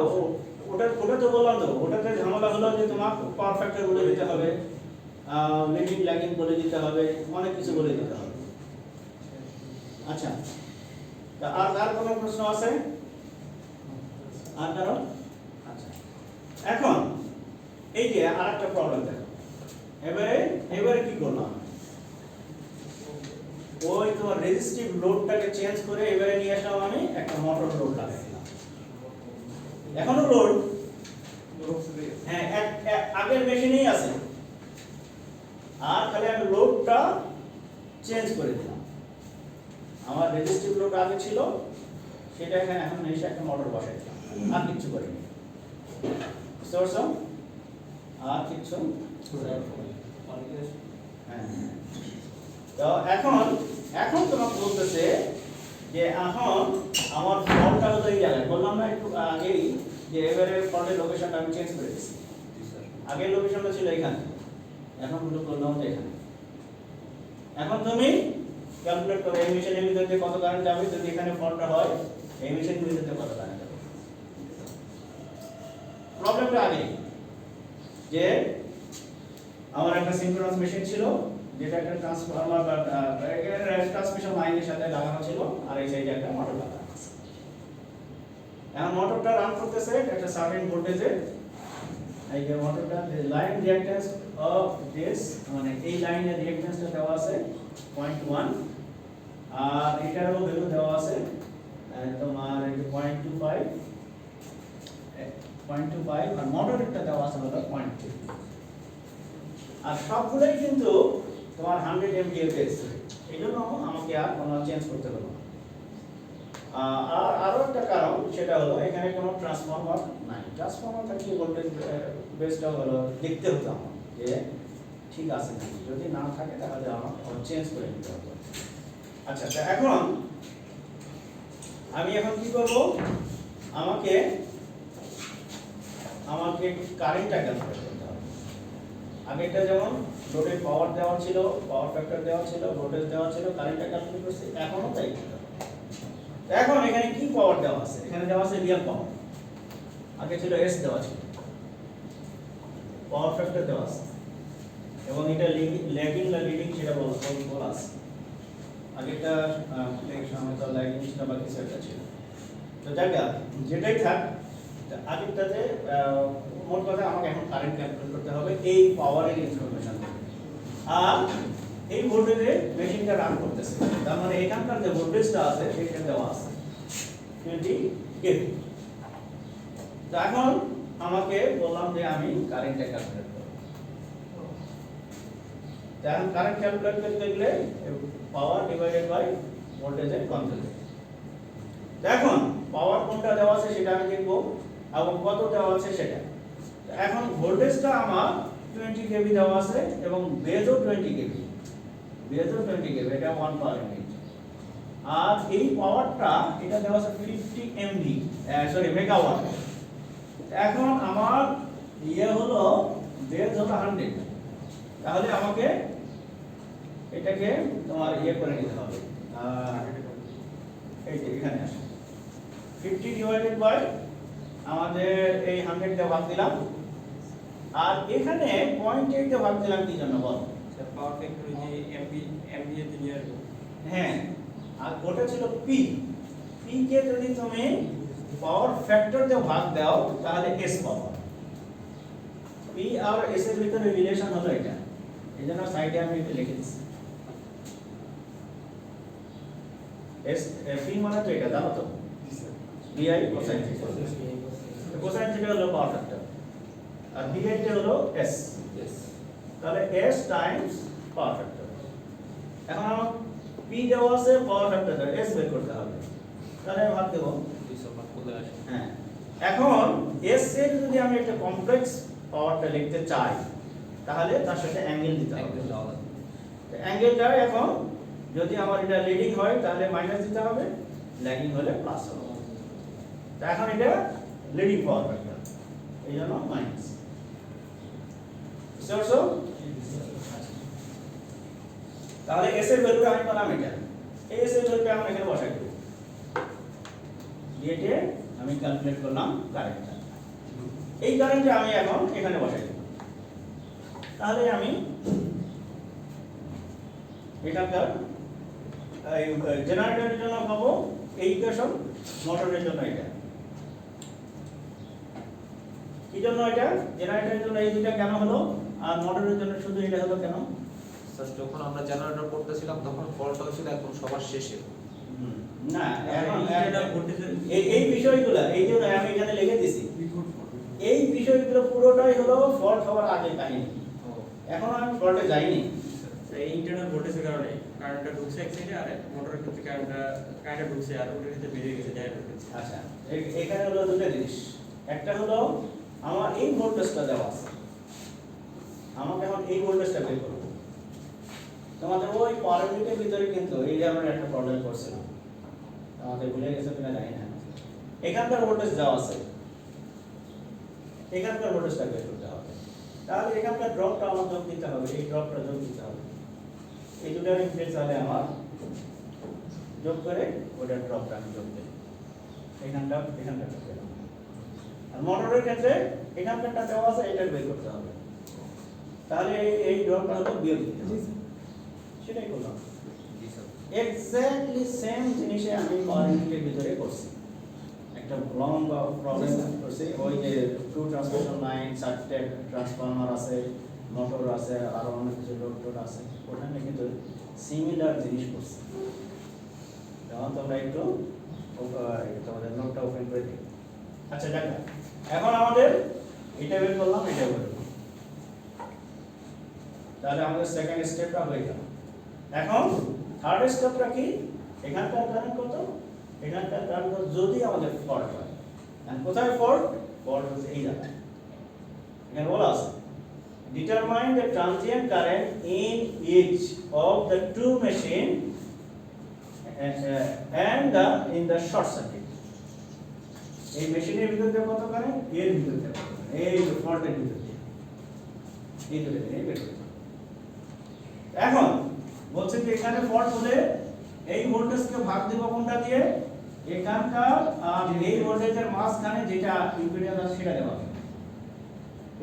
ওটা তো বললাম তো, ওটাতে ঝামেলা হলো যে তোমার পাওয়ার ফ্যাক্টর বলে দিতে হবে, লিডিং ল্যাগিং বলে দিতে হবে, অনেক কিছু বলে দিতে হবে। আচ্ছা, তা আর কোনো প্রশ্ন আছে? আর কারণ? আচ্ছা, এখন এই যে আরেকটা প্রবলেম দেখো, এবারে কি করলাম, ওই তোমার রেজিস্টিভ লোডটাকে চেঞ্জ করে এবারে নিয়ে আসলাম আমি একটা মোটর লোড লাগাই দিলাম। এখনো লোড, হ্যাঁ আগের মেশিনেই আছে, আর খালি আমি লোডটা চেঞ্জ করে দিলাম। আমার রেজিস্টিভ লোড আগে ছিল, সেটা এখানে এখন এসে একটা মোটর বসাই দিলাম, আর কিছু করিনি। বুঝতে পারছো? আর কিছু হ্যাঁ। তো এখন তোমাকে বলতেছে যে এখন আমার ফল্টটা হলো এই জায়গায়, বললাম না একটু আগেই যে এবারে ফল্টের লোকেশনটা আমি চেঞ্জ করে দিয়েছি। আগের লোকেশনটা ছিল এখানে, এখন পুরো করলাম যে এখানে। এখন তুমি ক্যালকুলেট করো এই মেশিনের ভিতরে কত কারেন্ট যাবে, যদি এখানে ফল্টটা হয় এই মেশিনের ভিতরে কত কারেন্ট যাবে। প্রবলেমটা আগে যে আমার একটা সিনক্রোনাস মেশিন ছিল, যেটা একটা ট্রান্সফরমার বা ট্রান্সমিশন লাইনের সাথে লাগানো ছিল, আর এই সাইডে একটা মোটর লাগানো আছে। এখন মোটরটা রান করতেছে একটা সার্টেন ভোল্টেজে। এই যে মোটরটা লাইন রিঅ্যাকট্যান্স অফ দিস, মানে এই লাইনের রিঅ্যাকট্যান্সটা দেওয়া আছে 0.1, আর এটারও ভ্যালু দেওয়া আছে তোমার 0.25, আর মোটরেরটা দেওয়া আছে হলো 0.3। আর সবগুলোই কিন্তু তোমার 100 MVA বেস, এই জন্য আমাকে আর কোনো চেঞ্জ করতে হলো না। আর আরো একটা কারণ, সেটা হলো এখানে কোনো ট্রান্সফরমার নাই। ট্রান্সফরমার থাকলে ভোল্টেজ বেসটা হলো দেখতে হতো আমার যে ঠিক আছে নাকি, যদি না থাকে তাহলে আমার চেঞ্জ করে নিতে হবে। আচ্ছা, তো এখন আমি কি করব, আমাকে কারেন্টটা ক্যালকুলেট করতে হবে। আগেরটা যেমন লোডের পাওয়ার দেওয়া ছিল, পাওয়ার ফ্যাক্টর দেওয়া ছিল, ভোল্টেজ দেওয়া ছিল, কারেন্টটা ক্যালকুলেট করছি, এখনো তাই। এখন এখানে কি পাওয়ার দেওয়া আছে? এখানে দেওয়া আছে রিয়েল পাওয়ার। আগে ছিল এস দেওয়া ছিল, পাওয়ার ফ্যাক্টর দেওয়া আছে, এবং এটা ল্যাগিং না লিডিং সেটা বলা আছে। আগেরটা ল্যাগিং ছিল বা কিছু একটা ছিল। তো জায়গা যেটাই থাক, আগেরটাতে মোট কথা আমাকে এখন কারেন্ট ক্যালকুলেট করতে হবে এই পাওয়ারের ইনফরমেশন। আর এই ভোল্টেজে মেশিনটা রান করতেছে, তার মানে এখানকার যে ভোল্টেজটা আছে সেটা দেওয়া আছে 20 কেভি। তো এখন আমাকে বললাম যে আমি কারেন্টটা ক্যালকুলেট করব। তো এখন কারেন্ট ক্যালকুলেট করতে গেলে পাওয়ার ডিভাইডেড বাই ভোল্টেজের কনজুগেট। এখন পাওয়ার কোনটা দেওয়া আছে সেটা আমি দেখব, এবং কত দেওয়া আছে সেটা। এখন ভোল্টেজটা আমার 20 কেভি দেওয়া আছে এবং বেজও 20 কেভি, বেজও 20 কেভি, এটা 1 পাওয়ার ইউনিট। আর এই পাওয়ারটা এটা দেওয়া আছে 50 এমভি, সরি মেগাওয়াট। এখন আমার ইয়ে হলো বেজ হলো 100, তাহলে আমাকে এটাকে তোমার ইয়ে করে নিতে হবে। এই যে এখানে আসে 50 ডিভাইডেড বাই আমাদের এই 100 তে ভাগ দিলাম, আর এখানে 0.8 তে ভাগ দিলাম কি জন্য বল? স্যার পাওয়ার ফ্যাক্টর যে এমবি এর নিয়ে আসবো। হ্যাঁ, আর ওটা ছিল পি। পি কে যদি তুমি পাওয়ার ফ্যাক্টর দিয়ে ভাগ দাও তাহলে এস পাবা। পি আর এস এর ভিতরে রিলেশন হলো এটা, এইজন্য সাইডে আমি এটা লিখে দিচ্ছি। এস পি মানে তো এটা জানো তো, বিআই কোসাইন থিটা। কোসাইন থিটা হলো পাওয়ার ফ্যাক্টর, আর বিআই টা হলো এস। তাহলে এস টাইমস পাওয়ার ফ্যাক্টর। এখন আমার পি দেওয়া আছে, পাওয়ার ফ্যাক্টর এস বের করতে হবে, তাহলে আমি ভাগ দেব 200 ভাগ করলে আসে। হ্যাঁ, এখন এস এর যদি আমি একটা কমপ্লেক্স পাওয়ারটা লিখতে চাই তাহলে তার সাথে অ্যাঙ্গেল দিতে হবে। একদম আলাদা। অ্যাঙ্গেলটা এখন যদি আমার এটা লিডিং হয় তাহলে মাইনাস দিতে হবে, ল্যাগিং হলে প্লাস হবে। তো এখন এটা লিডিং পাওয়ার ফ্যাক্টর, এই জন্য মাইনাস। বুঝতে তাহলে এস এর ভ্যালুটা আমি পেলাম এটা, এই এস এর ভ্যালুটা আমরা এখানে বসাই দেব, দিয়ে আমি ক্যালকুলেট করলাম কারেন্টটা। এই কারেন্টটা আমি এখন এখানে বসাই দেব, তাহলে আমি এখানকার এই জেনারেটরের জন্য পাবো এই ইকুয়েশন, মোটরের জন্য এটা। কি জন্য এটা? জেনারেটরের জন্য এই দুটো কেন হলো, আর মোটরের জন্য শুধু এটা হলো কেন? স্যার যখন আমরা জেনারেটর করতেছিলাম তখন ফল্ট হয়েছিল একদম সবার শেষে। না, এখন এই বিষয়গুলো এই জন্য আমি এখানে লিখে দিছি, এই বিষয়গুলো পুরোটাই হলো ফল্ট হওয়ার আগের কাহিনী। এখন আমি ফল্টে যাইনি। এই ইন্টারনাল ভোল্টেজের কারণে কারেন্টটা ঢুকছে এক সাইডে, আর মোটরের ক্ষেত্রে কারেন্টটা ঢুকছে আর ওটার ক্ষেত্রে বেরিয়ে গেছে জেনারেটর ক্ষেত্রে। আচ্ছা, এখানে হলো দুটো জিনিস। একটা হলো আমার এই ভোল্টেজটা দেওয়া আছে, আমাকে এখন এই ভোল্টেজটা বের করব। তোমাদের ওই পাওয়ারের ভিতরে কিন্তু এই যে আমরা একটা প্রবলেম করছিলাম, আমাদের ভুলে গেছে কিনা জানি না, এখানকার ভোল্টেজ দেওয়া আছে, এখানকার ভোল্টেজটা বের করতে হবে। তাহলে এখানকার ড্রপটা আমার যোগ দিতে হবে, এই ড্রপটা যোগ দিতে হবে, এই দুটার ইনফ্লুয়েন্স তাহলে আমার যোগ করে ওটার ড্রপটা আমি যোগ দেব, এখানটা পেলাম। আর মোটরের ক্ষেত্রে এখানকারটা দেওয়া আছে, এটা বের করতে হবে, তাহলে এই ড্রপটা হলো বিয়োগ দিতে হবে, সেটাই করলাম। জি স্যার। এক্স্যাক্টলি সেম জিনিসে আমি পাওয়ার ইউনিটের ভিতরে করছি, একটা লং প্রবলেম করছি। ওই যে টু ট্রান্সমিশন লাইন, 4টে ট্রান্সফরমার আছে, মোটর আছে, আরো অনেক কিছু লোড আছে, ওখানে কিন্তু সিমিলার জিনিস করছি। যেমন তোমরা একটু তোমাদের নোটটা ওপেন করে দিই। আচ্ছা দেখ, এখন আমাদের এটা বের করলাম, এটা বের করলাম, তাহলে আমাদের সেকেন্ড স্টেপটা হয়ে গেল। এখন থার্ড স্টেপটা কি? এখানকার কারেন্ট কত, এখানকার কারেন্ট কত, যদি আমাদের ফল্ট হয়। আর কোথায় ফল্ট? ফল্ট হচ্ছে এই জায়গায়, এখানে বলা আছে determine the transient current in each of the two machine and in the short circuit. এই মেশিনের ভিতর দিয়ে কত কারেন্ট, এর ভিতর দিয়ে কত কারেন্ট, এই ফল্টের ভিতর দিয়ে। এই দুটো দিয়ে বের করতে হবে। এখন বলছে যে এখানে ফল্ট হলে এই ভোল্টেজকে ভাগ দেব কোনটা দিয়ে, এখানকার আর এই ভোল্টেজের মাঝখানে যেটা ইম্পিডেন্স আছে সেটা দেওয়া হবে।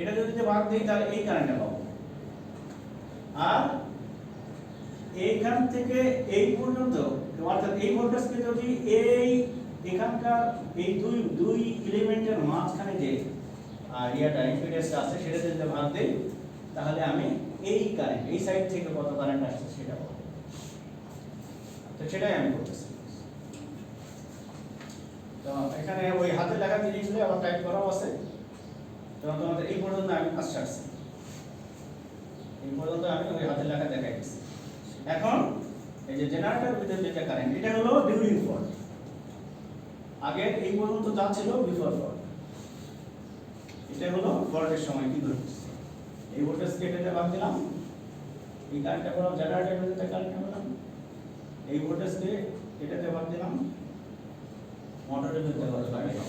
এটা যদি ভাগ দেই তাহলে এই কারেন্টটা পাবো, আর এইখান থেকে এই পর্যন্ত অর্থাৎ এই ভোল্টেজকে যদি এই এখানকার এই দুই এলিমেন্টের মাঝখানে যে ইয়াটা ইম্পিডেন্সটা আছে সেটা যদি ভাগ দেই তাহলে আমি এই কারেন্ট এই সাইড থেকে কত কারেন্ট আসছে সেটা পাবো। তো সেটাই আমি করতেছি। তো এখানে ওই হাতে লেখা জিনিসগুলো আবার টাইপ করাও আছে। তো তোমাদের এই পর্যন্ত আমি কাজ ছাড়ছি, এই পর্যন্ত আমি ওই হাতে লেখা দেখাই দিচ্ছি। এখন এই যে জেনারেটর ভিতরে যেটা কারেন্ট, এটা হলো ডিউরিং ফল্ট। আগে এই পর্যন্ত যা ছিল বিফোর ফল্ট, এটা হলো ফল্টের সময় কি ঘটছে। এই ভোল্টেজকে এটাতে ভাগ দিলাম, এই কারেন্টটা করলাম জেনারেটর ভিতরে কারেন্ট করলাম, এই ভোল্টেজকে এটাতে ভাগ দিলাম, মোটরের ভিতরে ভাগ দিলাম।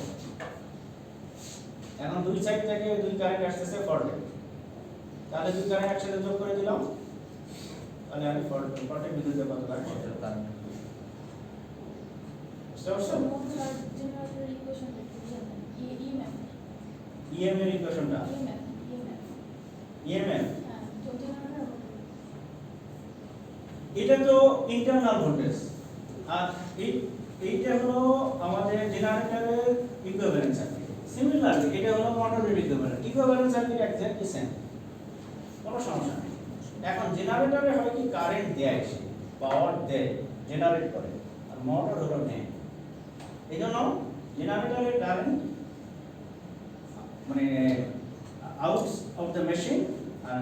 এখন দুই সাইড থেকে দুই কারেন্ট আসতেছে ফল্টে, তাহলে দুই কারেন্ট একসাথে যোগ করে দিলাম, তাহলে আমি ফল্টের বিদ্যুতের কত কারেন্ট ইএম এর ইকুয়েশনটা ইএমএফ এটা তো ইন্টারনাল ভোল্টেজ, আর এইটা হলো আমাদের জেনারেটরের ইকুইভ্যালেন্ট সার্কিট। সিমিলারলি এটা হলো মোটরের ইকুইভ্যালেন্ট সার্কিট এক্স্যাক্টলি সেম, কোনো সমস্যা নেই। এখন জেনারেটরে হয় কি কারেন্ট দেয়, সে পাওয়ার দেয়, জেনারেট করে, আর মোটর হলো নেয়। এই জন্য জেনারেটরের কারেন্ট মানে আউট অফ দ্য মেশিন, আর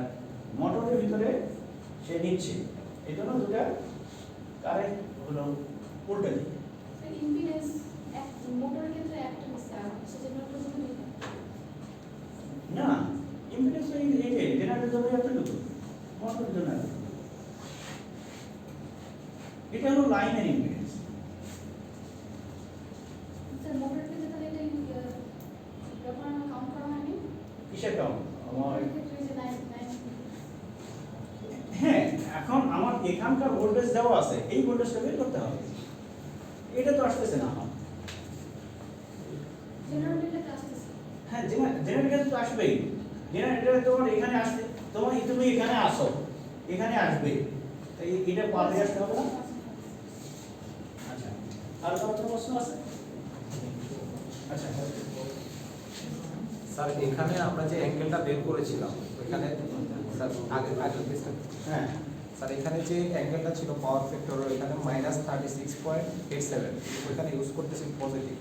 মোটরের ভিতরে সে নিচ্ছে। এই জন্য দুটা কারেন্ট হলো উল্টো দিকে। ইম্পিডেন্স এক মোটরের ক্ষেত্রে একটা হচ্ছে, আর সেজন্য না, ইম্পিডেন্স এই যে জেনারেটরের জন্য এতটুকু, মোটরের জন্য এতটুকু। এটা হলো লাইনের ইম্পিডেন্স। স্যার মোটরের ক্ষেত্রে তাহলে এটা যখন কাউন্ট করা হয়নি কিসের কারণ আমার মোটরের ক্ষেত্রে যে লাইন হ্যাঁ, এখন আমার এখানকার ভোল্টেজ দেওয়া আছে, এই ভোল্টেজটা বের করতে হবে। এটা তো আসতেছে না আমার। জেনারেটরটা আসতেছে। হ্যাঁ, জেনারেটর তো আসবেই। জেনারেটর তোমার এখানে আসতে, তুমি এখানে আসো, এখানে আসবে, তাই এটা পাবে আসতে হবে না। আচ্ছা, আর কোনো প্রশ্ন আছে? আচ্ছা স্যার এখানে আমরা যে অ্যাঙ্গেলটা বের করেছিলাম ওখানে স্যার আগে হ্যাঁ স্যার এখানে যে অ্যাঙ্গেলটা ছিল পাওয়ার ফ্যাক্টর এখানে -36.87, ওখানে ইউজ করতেছি পজিটিভ,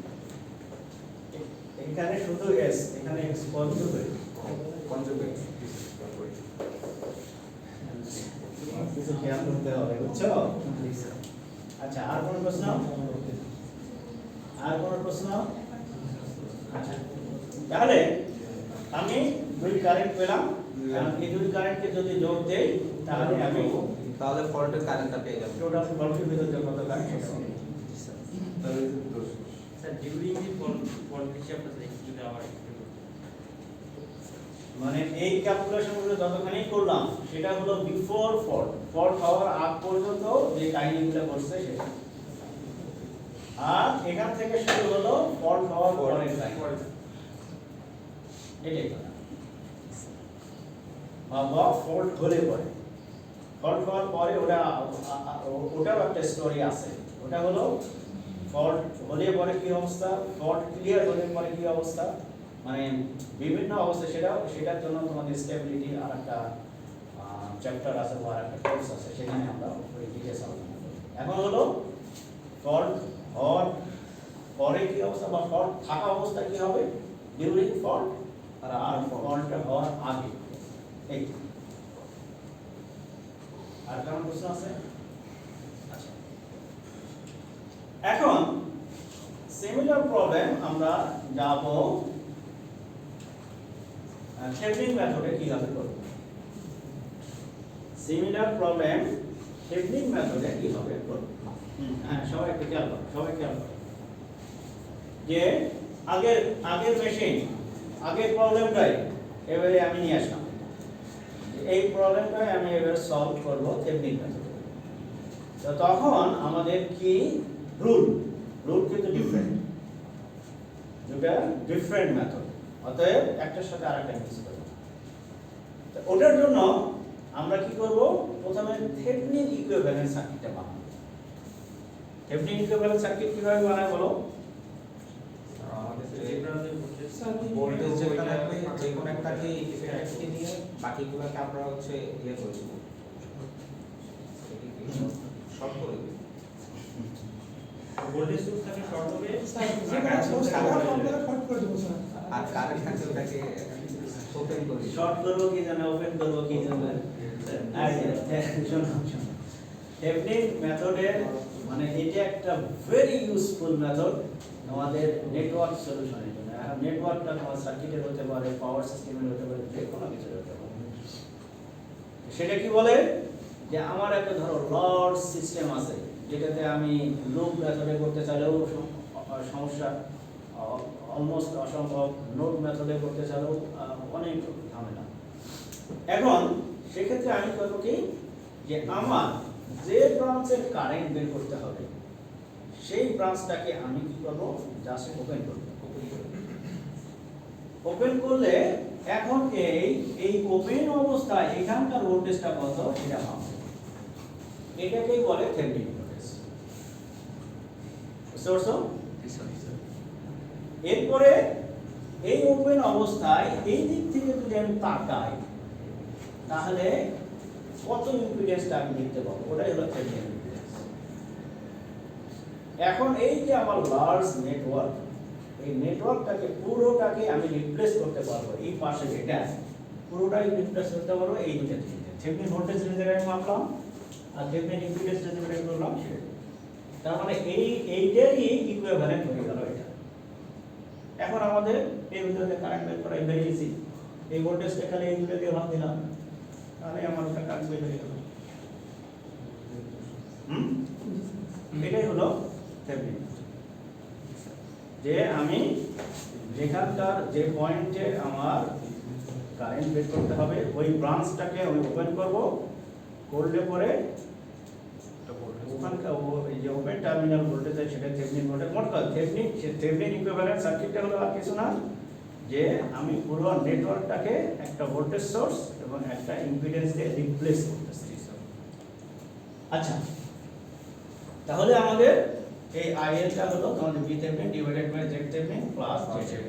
এখানে শুধু এস, এখানে এক্স কনজুগেট কনজুগেট। কিছু খেয়াল করতে হবে, বুঝছো? আচ্ছা, আর কোনো প্রশ্ন? আর কোনো প্রশ্ন? আচ্ছা, তাহলে আমি দুই কারেন্ট পেলাম, এই দুই কারেন্টকে যদি যোগ দেই তাহলে আমি তাহলে ফল্টের কারেন্টটা পেয়ে যাবো। টোটাল ভোল্টেজ ভিতরে কত current sir during the fault হিসাবটা একটু আবার মানে এই ক্যালকুলেশনগুলো যতখানি করলাম সেটা হলো বিফোর ফল্ট, ফল্ট হওয়ার আগ পর্যন্ত যে কাহিনীগুলো করছে সেটা, আর এখান থেকে শুরু হলো ফল্ট হওয়ার পরের কাহিনী। এটাই কথা, বা ফল্ট হলে পরে, ফল্ট হওয়ার পরে ওটাও একটা স্টোরি আছে। ওটা হলো ফল্ট হলে পরে কি অবস্থা, ফল্ট ক্লিয়ার হলে পরে কি অবস্থা, মানে বিভিন্ন অবস্থা। সেটার জন্য তোমাদের স্টেবিলিটি আর একটা চ্যাপ্টার আছে বা একটা কোর্স আছে, সেখানে আমরা ওই ডিটেইলস আলোচনা করি। এখন হলো ফল্ট হওয়ার পরে কি অবস্থা বা ফল্ট থাকা অবস্থা কি হবে, ডিউরিং ফল্ট আর ফল্ট হওয়ার আগে। এই আর কারণ প্রশ্ন আছে? আচ্ছা, এখন সিমিলার প্রবলেম আমরা যাব থেভেনিন মেথডে কিভাবে করব। সিমিলার প্রবলেম থেভেনিন মেথডে কিভাবে করব। হ্যাঁ, সবাই একটু খেয়াল করো, সবাই খেয়াল করো যে আগের মেশিন আগের প্রবলেমটাই এবারে আমি নিয়ে আসলাম। এই প্রবলেমটাই আমি এবার সলভ করব থেভেনিন মেথডে। তো তখন আমাদের কি রুল কিন্তু ডিফারেন্ট, দুটা ডিফারেন্ট মেথড, অতএব একটার সাথে আরেকটা মিক্স করব। তো ওটার জন্য আমরা কি করব, প্রথমে থেভেনিন ইকুইভ্যালেন্ট সার্কিটটা বানাবো। থেভেনিন ইকুইভ্যালেন্ট সার্কিট কিভাবে বানায় বলো? আমাদের রেফারেন্সের ভোল্টেজ ভোল্টেজ যেখানে থাকবে যে কোনো একটাকে ইফেক্টকে নিয়ে বাকিগুলোকে আমরা হচ্ছে ইয়ে করে দেবো, শর্ট করে দেবো। ভোল্টেজ সোর্স থাকে শর্ট হবে আর কারেন্ট থাকলে ওটাকে ওপেন করে দিবো। শর্ট করবো কি জানে, ওপেন করবো কি জানে। থেভেনিন মেথডের মানে এটা একটা ভেরি ইউজফুল মেথড আমাদের নেটওয়ার্ক সলিউশনের জন্য। এখন নেটওয়ার্কটা তোমার সার্কিটের হতে পারে, পাওয়ার সিস্টেমের হতে পারে, যে কোনো কিছু হতে পারে। সেটা কি বলে যে আমার একটা ধরো লার্জ সিস্টেম আছে, যেটাতে আমি লুপ মেথডে করতে চাইলেও সমস্যা, অলমোস্ট অসম্ভব, নোড মেথডে করতে চাইলেও অনেক ঝামেলা। এখন সেক্ষেত্রে আমি করবো কি, যে আমার যে ব্রাঞ্চের কারেন্ট বের করতে হবে সেই ব্রাঞ্চটাকে আমি কি করবো, জাস্ট ওপেন করবো। ওপেন করলে এখন এই ওপেন অবস্থায় এখানকার ভোল্টেজটা কত সেটা পাবো, এটাকেই বলে থেভেনিন ভোল্টেজ। বুঝতে পারছো? এরপরে এই ওপেন অবস্থায় এই দিক থেকে যদি আমি তাকাই তাহলে কত ইম্পিডেন্সটা আমি দেখতে পাবো, ওটাই হলো থেভেনিন ইম্পিডেন্স। এখন এই যে আমার লার্জ নেটওয়ার্ক, এই নেটওয়ার্কটাকে পুরোটাকে আমি রিপ্লেস করতে পারবো, এই পাশে যেটা পুরোটাই রিপ্লেস করতে পারবো এই দুটো থেকে। থেভেনিন ভোল্টেজ যেটা আমি মাপলাম আর থেভেনিন ইম্পিডেন্স যেটা বের করলাম, তার মানে এইটারই ইকুইভ্যালেন্ট হয়ে গেল এটা। এখন আমাদের এর ভিতরে কারেন্ট বের করা ভেরি ইজি। এই ভোল্টেজটা এখানে এই দুটো দিয়ে ভাগ দিলাম, তাহলে আমার একটা কারেন্ট বের হয়ে গেল। এটাই হলো থেভেনিন, যে আমি যেখানকার যে পয়েন্টে আমার কারেন্ট বের করতে হবে ওই ব্রাঞ্চটাকে আমি ওপেন করব, করলে পরে ওখানকার যে ওপেন টার্মিনাল ভোল্টেজ আছে সেটা থেভেনিন ভোল্টেজ। মোট কথা থেভেনিন ইকুইভ্যালেন্ট সার্কিটটা হলো আর কিছু না, যে আমি পুরো নেটওয়ার্কটাকে একটা ভোল্টেজ সোর্স এবং একটা ইম্পিডেন্স দিয়ে রিপ্লেস করতেছি। আচ্ছা, তাহলে আমাদের এই আইএলটা হলো তোমাদের V Thevenin divided by Z Thevenin plus Z.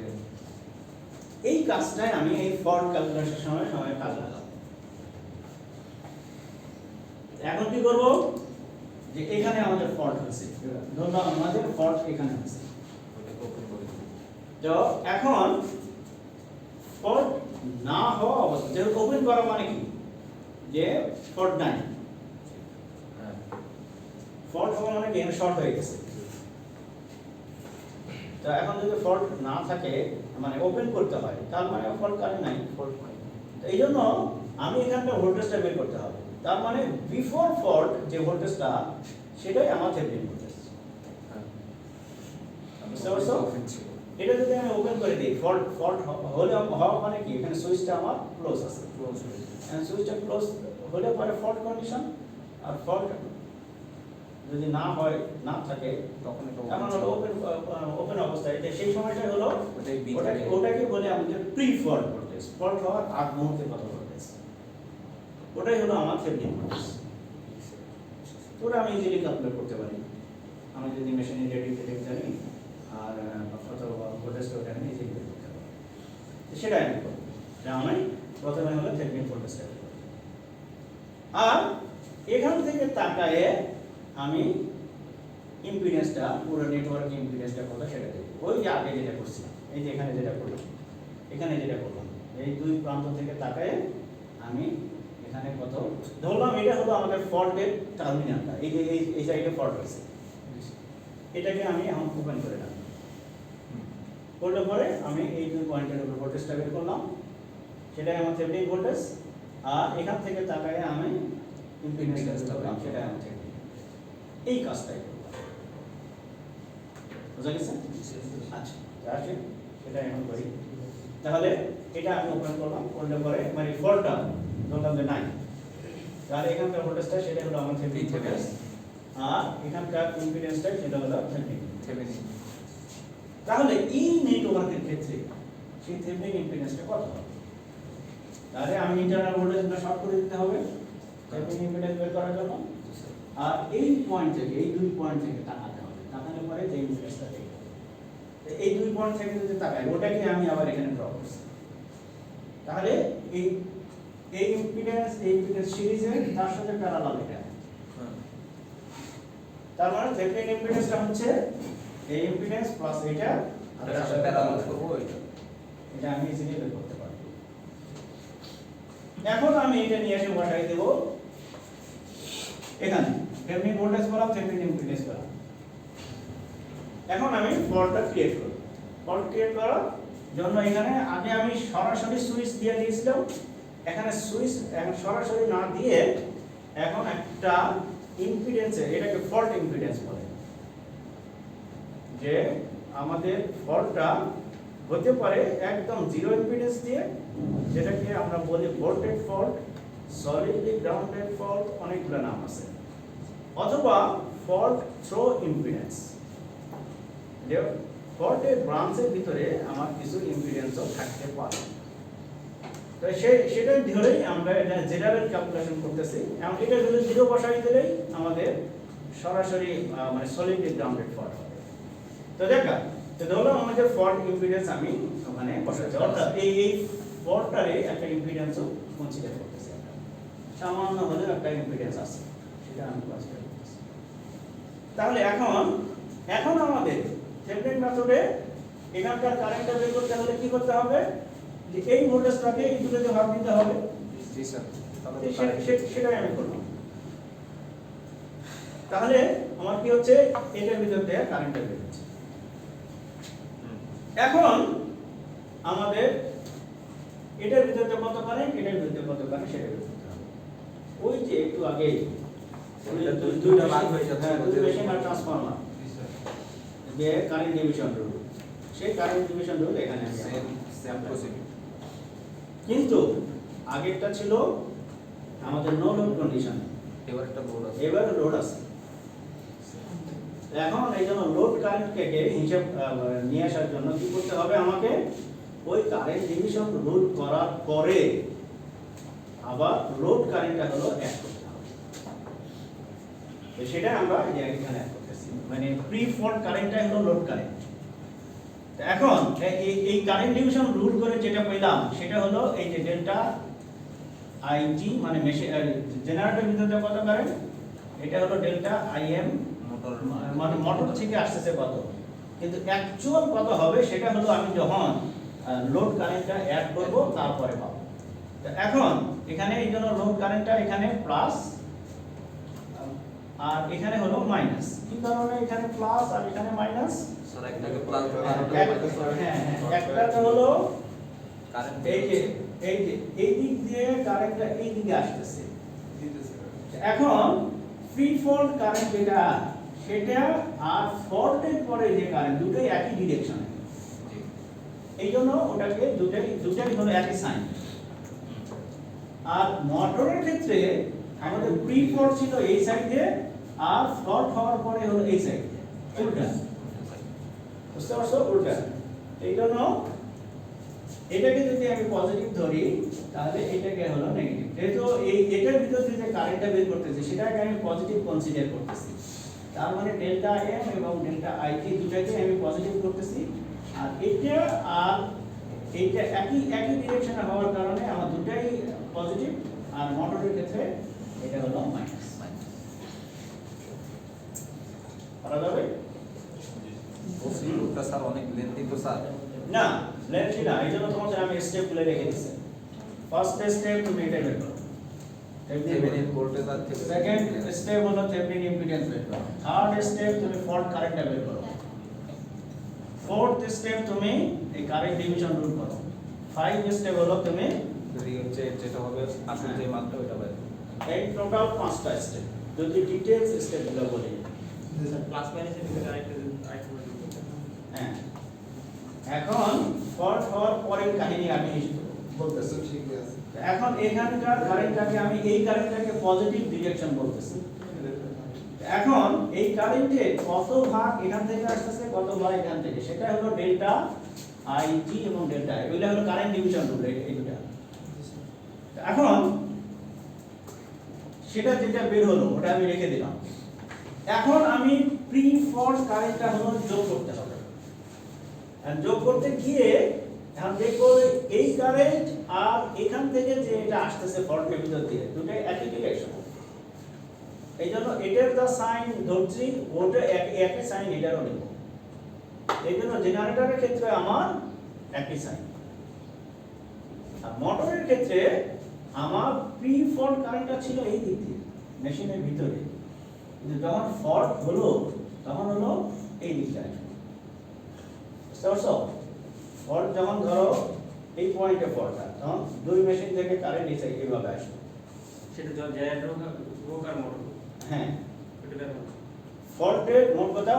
এই কাজটাই আমি এই ফল্ট ক্যালকুলেশনের সময় কাজ লাগাবো। এখন কি করব, যে এখানে আমাদের ফল্ট হয়েছে, ধরুন আমাদের ফল্ট এখানে হয়েছে। তো এখন ফল্ট না হওয়া অবস্থা, যে ওপেন করা মানে কি, যে ফল্ট নাই, ফল্ট হওয়া মানে কি শর্ট হয়ে গেছে। তো এখন যদি ফল্ট না থাকে মানে ওপেন করতে হয়, তার মানে ফল্ট কারেন্ট নাই, ফল্ট নাই। তো এই জন্য আমি এখানটা ভোল্টেজটা বের করতে হবে, তার মানে বিফোর ফল্ট যে ভোল্টেজটা সেটাই আমার থেভেনিন ভোল্টেজ। বুঝতে পারছো? এটা যদি আমি ওপেন করে দিই, ফল্ট হলে হওয়া মানে কি, এখানে সুইচটা আমার ক্লোজ আছে, সুইচটা ক্লোজ হলে পরে ফল্ট কন্ডিশন। আর ফল্ট যদি না হয়, না থাকে, তখন হলো ওপেন অবস্থায়, সেই সময়টা হলো ওটাকে বলে আমাদের প্রি ফল্ট ভোল্টেজ, ফল্ট হওয়ার আগ মুহূর্তে কত ভোল্টেজ, ওটাই হলো আমার থেভেনিন ভোল্টেজ। ওটা আমি ইজিলি ক্যালকুলেট করতে পারি, আমি যদি মেশিনে রেডিং জানি আর কত ভোল্টেজটা ওটা আমি ইজিলি বের করতে পারি। সেটাই আমি করবো, আমি প্রথমে হলো থেভেনিন ভোল্টেজটা বের করব। আর এখান থেকে তাকায়ে আমি ইম্পিডেন্সটা, পুরো নেটওয়ার্ক ইম্পিডেন্সটা কত সেটা দেখব। ওই যে আগে যেটা করছিলাম, এই যে এখানে যেটা করলাম, এখানে যেটা করলাম, এই দুই প্রান্ত থেকে তাকায়ে আমি এখানে কত ধরলাম, এটা হলো আমাদের ফল্টের টার্মিনালটা, এই যে এই সাইডে ফল্ট হয়েছে, এটাকে আমি এখন ওপেন করে রাখলাম। করলে পরে আমি এই দুই পয়েন্টের উপর ভোল্টেজটা বের করলাম, সেটাই আমার থেভেনিন ভোল্টেজ। আর এখান থেকে তাকায়ে আমি ইম্পিডেন্সটা করলাম, সেটাই আমার থেভেনিন। এই কাজটাই করলাম, বুঝা গেছে? আচ্ছা, আসে সেটা এখন করি। তাহলে এটা আমি ওপেন করলাম, করলে পরে মানে ফল্টটা ধরলাম যে নাই, তাহলে এখানকার ভোল্টেজটা সেটা হলো আমার থেভেনিন ভোল্টেজ, আর এখানকার ইম্পিডেন্সটা সেটা হলো থেভেনিন। তাহলে এই নেটওয়ার্কের ক্ষেত্রে সেই থেভেনিন ইম্পিডেন্সটা কত হবে? তাহলে আমি ইন্টারনাল ভোল্টেজটা শর্ট করে দিতে হবে থেভেনিন ইম্পিডেন্স বের করার জন্য, আর এই পয়েন্ট থেকে, এই দুই পয়েন্ট থেকে তাকাতে হবে, তাকালে পরে যে ইম্পিডেন্সটা দেখব, এই দুই পয়েন্ট থেকে যদি তাকাই ওটাকে আমি আবার এখানে ড্র করছি, তাহলে এই ইম্পিডেন্স সিরিজে তার সাথে প্যারালাল এটা, তার মানে থেভেনিন ইম্পিডেন্সটা হচ্ছে এই ইম্পিডেন্স প্লাস এটা আর তার সাথে প্যারালাল করব এটা, এটা আমি ইজিলি বের করতে পারব। এখন আমি এটা নিয়ে এসে বসাই দেব এখানে, থেভেনিন ভোল্টেজ পেলাম, থেভেনিন ইম্পিডেন্স পেলাম। এখন আমি ফল্টটা ক্রিয়েট করব। ফল্ট ক্রিয়েট করার জন্য এখানে আগে আমি সরাসরি সুইচ দিয়ে দিয়েছিলাম, এখানে সুইচ এখন সরাসরি না দিয়ে এখন একটা ইম্পিডেন্সে, এটাকে ফল্ট ইম্পিডেন্স বলে, যে আমাদের ফল্টটা হতে পারে একদম জিরো ইম্পিডেন্স দিয়ে, যেটাকে আমরা বলি ভোল্টেড ফল্ট, সলিডলি গ্রাউন্ডেড ফল্ট, অনেকগুলো নাম আছে, অথবা ফল্ট থ্রো ইম্পিডেন্স, যে ফল্টের ব্রাঞ্চের ভিতরে আমার কিছু ইম্পিডেন্সও থাকতে পারে। তো সেটাই ধরেই আমরা এটা জেনারেল ক্যালকুলেশন করতেছি, এবং এটা যদি জিরো বসাই দিলেই আমাদের সরাসরি মানে সলিডলি গ্রাউন্ডেড ফল্ট হবে। তো দেখা, তো ধরলাম আমাদের ফল্ট ইম্পিডেন্স আমি ওখানে বসাচ্ছি, অর্থাৎ এই ফল্টটারে একটা ইম্পিডেন্সও কনসিডার করতেছি, সামান্য হলেও একটা ইম্পিডেন্স আছে, সেটা আমি কনসিডার করতেছি। তাহলে এখন আমাদের থেভেনিন মেথডে এখানকার কারেন্টটা বের করতে হলে কি করতে হবে, যে এই ভোল্টেজটাকে এই দুটোতে ভাগ দিতে হবে। জি স্যার, সেটাই আমি করলাম। তাহলে আমার কি হচ্ছে, এটার ভিতর দিয়ে কারেন্টটা বের হচ্ছে। এখন আমাদের এটার ভিতরে কত কারেন্ট, এটার ভিতরে কত কারেন্ট সেটা বের করতে হবে। ওই যে একটু আগে দুইটা ভাগ হয়ে যাচ্ছে, দুই মেশিন আর ট্রান্সফরমার, যে কারেন্ট ডিভিশন রুল, সেই কারেন্ট ডিভিশন রুল এখানে আমি সেম প্রসিডিউর। কিন্তু আগেরটা ছিল আমাদের নো লোড কন্ডিশন, এবার একটা লোড আছে, এবার লোড আছে। এখন এই জন্য লোড কারেন্টকে হিসাব নিয়ে আসার জন্য কি করতে হবে, আমাকে ওই কারেন্ট ডিভিশন রুল করার পরে আবার লোড কারেন্টটা হলো অ্যাড করতে হবে। তো সেটা আমরা এখানে অ্যাড করতেছি, মানে প্রি ফল্ট কারেন্টটাই হলো লোড কারেন্ট। এখন এই কারেন্ট ডিভিশন রুল করে যেটা পেলাম সেটা হলো এই যে ডেল্টা আইটি, মানে জেনারেটরের ভিতরে কত কারেন্ট, এটা হলো ডেল্টা আইএম, মানে মোটর থেকে আসতেছে কত, কিন্তু অ্যাকচুয়াল কত হবে সেটা হলো আমি যখন লোড কারেন্টটা অ্যাড করব তারপরে পাবো। তো এখন এখানে এই জন্য লোড কারেন্টটা এখানে প্লাস আর এখানে হলো মাইনাস। কি কারণে এখানে প্লাস আর এখানে মাইনাস? স্যার একটাকে প্লাস একটা হলো কারেন্ট এই দিক দিয়ে কারেন্টটা এই দিকে আসতেছে। এখন ফ্রি ফল্ট কারেন্ট যেটা সেটা আর ফল্টের পরে যে কারেন্ট দুটোই একই ডিরেকশনে, এই জন্য ওটাকে দুটাই হলো একই সাইন। আর মোটরের ক্ষেত্রে আমাদের প্রি ফল্ট ছিল এই সাইডে, আর ফল্ট হওয়ার পরে হলো এই সাইডে, উল্টা। বুঝতে পারছো? উল্টা। এই জন্য এটাকে যদি আমি পজিটিভ ধরি তাহলে এটাকে হলো নেগেটিভ। যেহেতু এটার ভিতর থেকে যে কারেন্টটা বের করতেছি সেটাকে আমি পজিটিভ কনসিডার করতেছি, তার মানে ডেল্টা এম এবং ডেল্টা আইটি দুটাকে আমি পজিটিভ করতেছি। আর এটা আর এইটা একই ডিরেকশনে হওয়ার কারণে আমার দুটাই পজিটিভ, আর মোটরের ক্ষেত্রে এটা হলো মাইনাস। করা যাবে? প্রসিডিউরটা স্যার অনেক লেন্থি তো স্যার। না, লেন্থি না, এই জন্য তোমাদের আমি স্টেপগুলো রেখে দিচ্ছি। ফার্স্ট স্টেপ তুমি এটা বের করো, থেভেনিন ভোল্টেজ আর সেকেন্ড স্টেপ হলো থেভেনিন ইম্পিডেন্স বের করো, থার্ড স্টেপ তুমি ফল্ট কারেন্টটা বের করো, ফোর্থ স্টেপ তুমি এই কারেন্ট ডিভিশন রুল করো, 5 স্টেপ হলো তুমি যেটা হবে আসল যে মাত্রা ওটা বের করো। এই টোটাল 5টা স্টেপ। যদি ডিটেইলস স্টেপগুলো বলি, প্লাস মাইনাসের ভিতরে আরেকটা হ্যাঁ, এখন ফল্ট হওয়ার পরের কাহিনী আমি বলতেছি। ঠিক আছে। এখন এখানকার কারেন্টটাকে আমি এই কারেন্টটাকে পজিটিভ ডিরেকশন বলতেছি। এখন এই কারেন্টে কত ভাগ এখান থেকে আসতেছে, কত ভাগ এখান থেকে, সেটা হলো ডেল্টা আইজি এবং ডেল্টা আই, এগুলো হলো কারেন্ট ডিভিশন রুল এই দুটো। এখন সেটা যেটা বের হলো ওটা আমি রেখে দিলাম। এখন আমি প্রি ফল্ট কারেন্টটা হলো যোগ করতে হবে। আর যোগ করতে গিয়ে এখন দেখবো এই কারেন্ট আর এখান থেকে যে এটা আসতেছে ফল্টের ভিতর দিয়ে দুটোই একই ডিরেকশন। এই জন্য এটার যা সাইন ধরছি ওটা একই সাইন এটারও নেব। এই জন্য জেনারেটরের ক্ষেত্রে আমার একই সাইন, আর মোটরের ক্ষেত্রে আমার প্রি ফল্ট কারেন্টটা ছিল এই দিক দিয়ে মেশিনের ভিতরে, কিন্তু যখন ফল্ট হলো তখন হলো এই দিকটা। বুঝতে পারছো? ফল্ট যখন ধরো এই পয়েন্টে ফল্ট হয় তখন দুই মেশিন থেকে কারেন্ট এসে এইভাবে আসবে। সেটা জেনারেটর হোক আর মোটর, হ্যাঁ, এটা ব্যাপার। ফল্টের মোট কথা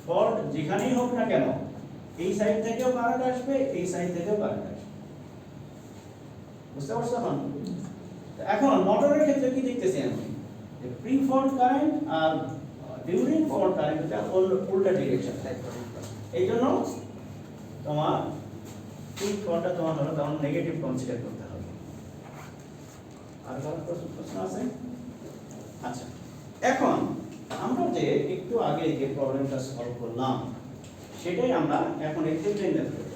ফল্ট যেখানেই হোক না কেন এই সাইড থেকেও কারেন্ট আসবে, এই সাইড থেকেও কারেন্ট আসবে। বুঝতে পারছো? এখন মোটরের ক্ষেত্রে কি দেখতেছি আমি, যে প্রি ফল্ট কারেন্ট আর ডিউরিং ফল্ট কারেন্ট এটা উল্টা ডিরেকশন। এই জন্য তোমার প্রি ফল্টটা তোমার হলো তখন নেগেটিভ কনসিডার করতে হবে। আর কারো প্রশ্ন আছে? আচ্ছা, এখন আমরা যে একটু আগে যে প্রবলেমটা সলভ করলাম সেটাই আমরা এখন এক্সেপ্টেন্স করব।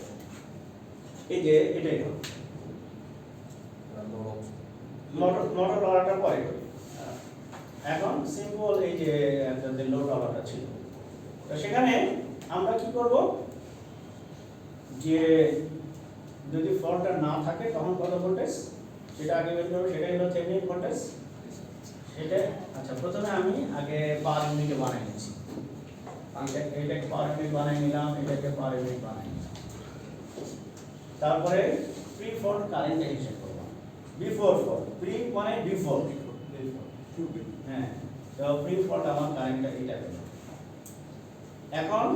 এই যে এটাই হবে মোটর লড়াটা পরে করি। এখন সিম্পল এই যে আপনাদের লোড লড়াটা ছিল, তো সেখানে আমরা কি করব, যে যদি ফল্টটা না থাকে তখন কত ভোল্টেজ সেটা আগে বের করব, সেটাই হলো থেভেনিন ভোল্টেজ। সেটা আচ্ছা, প্রথমে আমি আগে পার ইউনিটে বানাই নিচ্ছি। এটাকে পার ইউনিট বানাই নিলাম, এটাকে পার ইউনিট বানাই নিলাম। তারপরে প্রি ফল্ট কারেন্ট হিসাব করব। বিফোর ফল্ট, প্রি মানে বিফোর, হ্যাঁ, তো প্রি ফল্ট আমার কারেন্টটা এটা গেল। এখন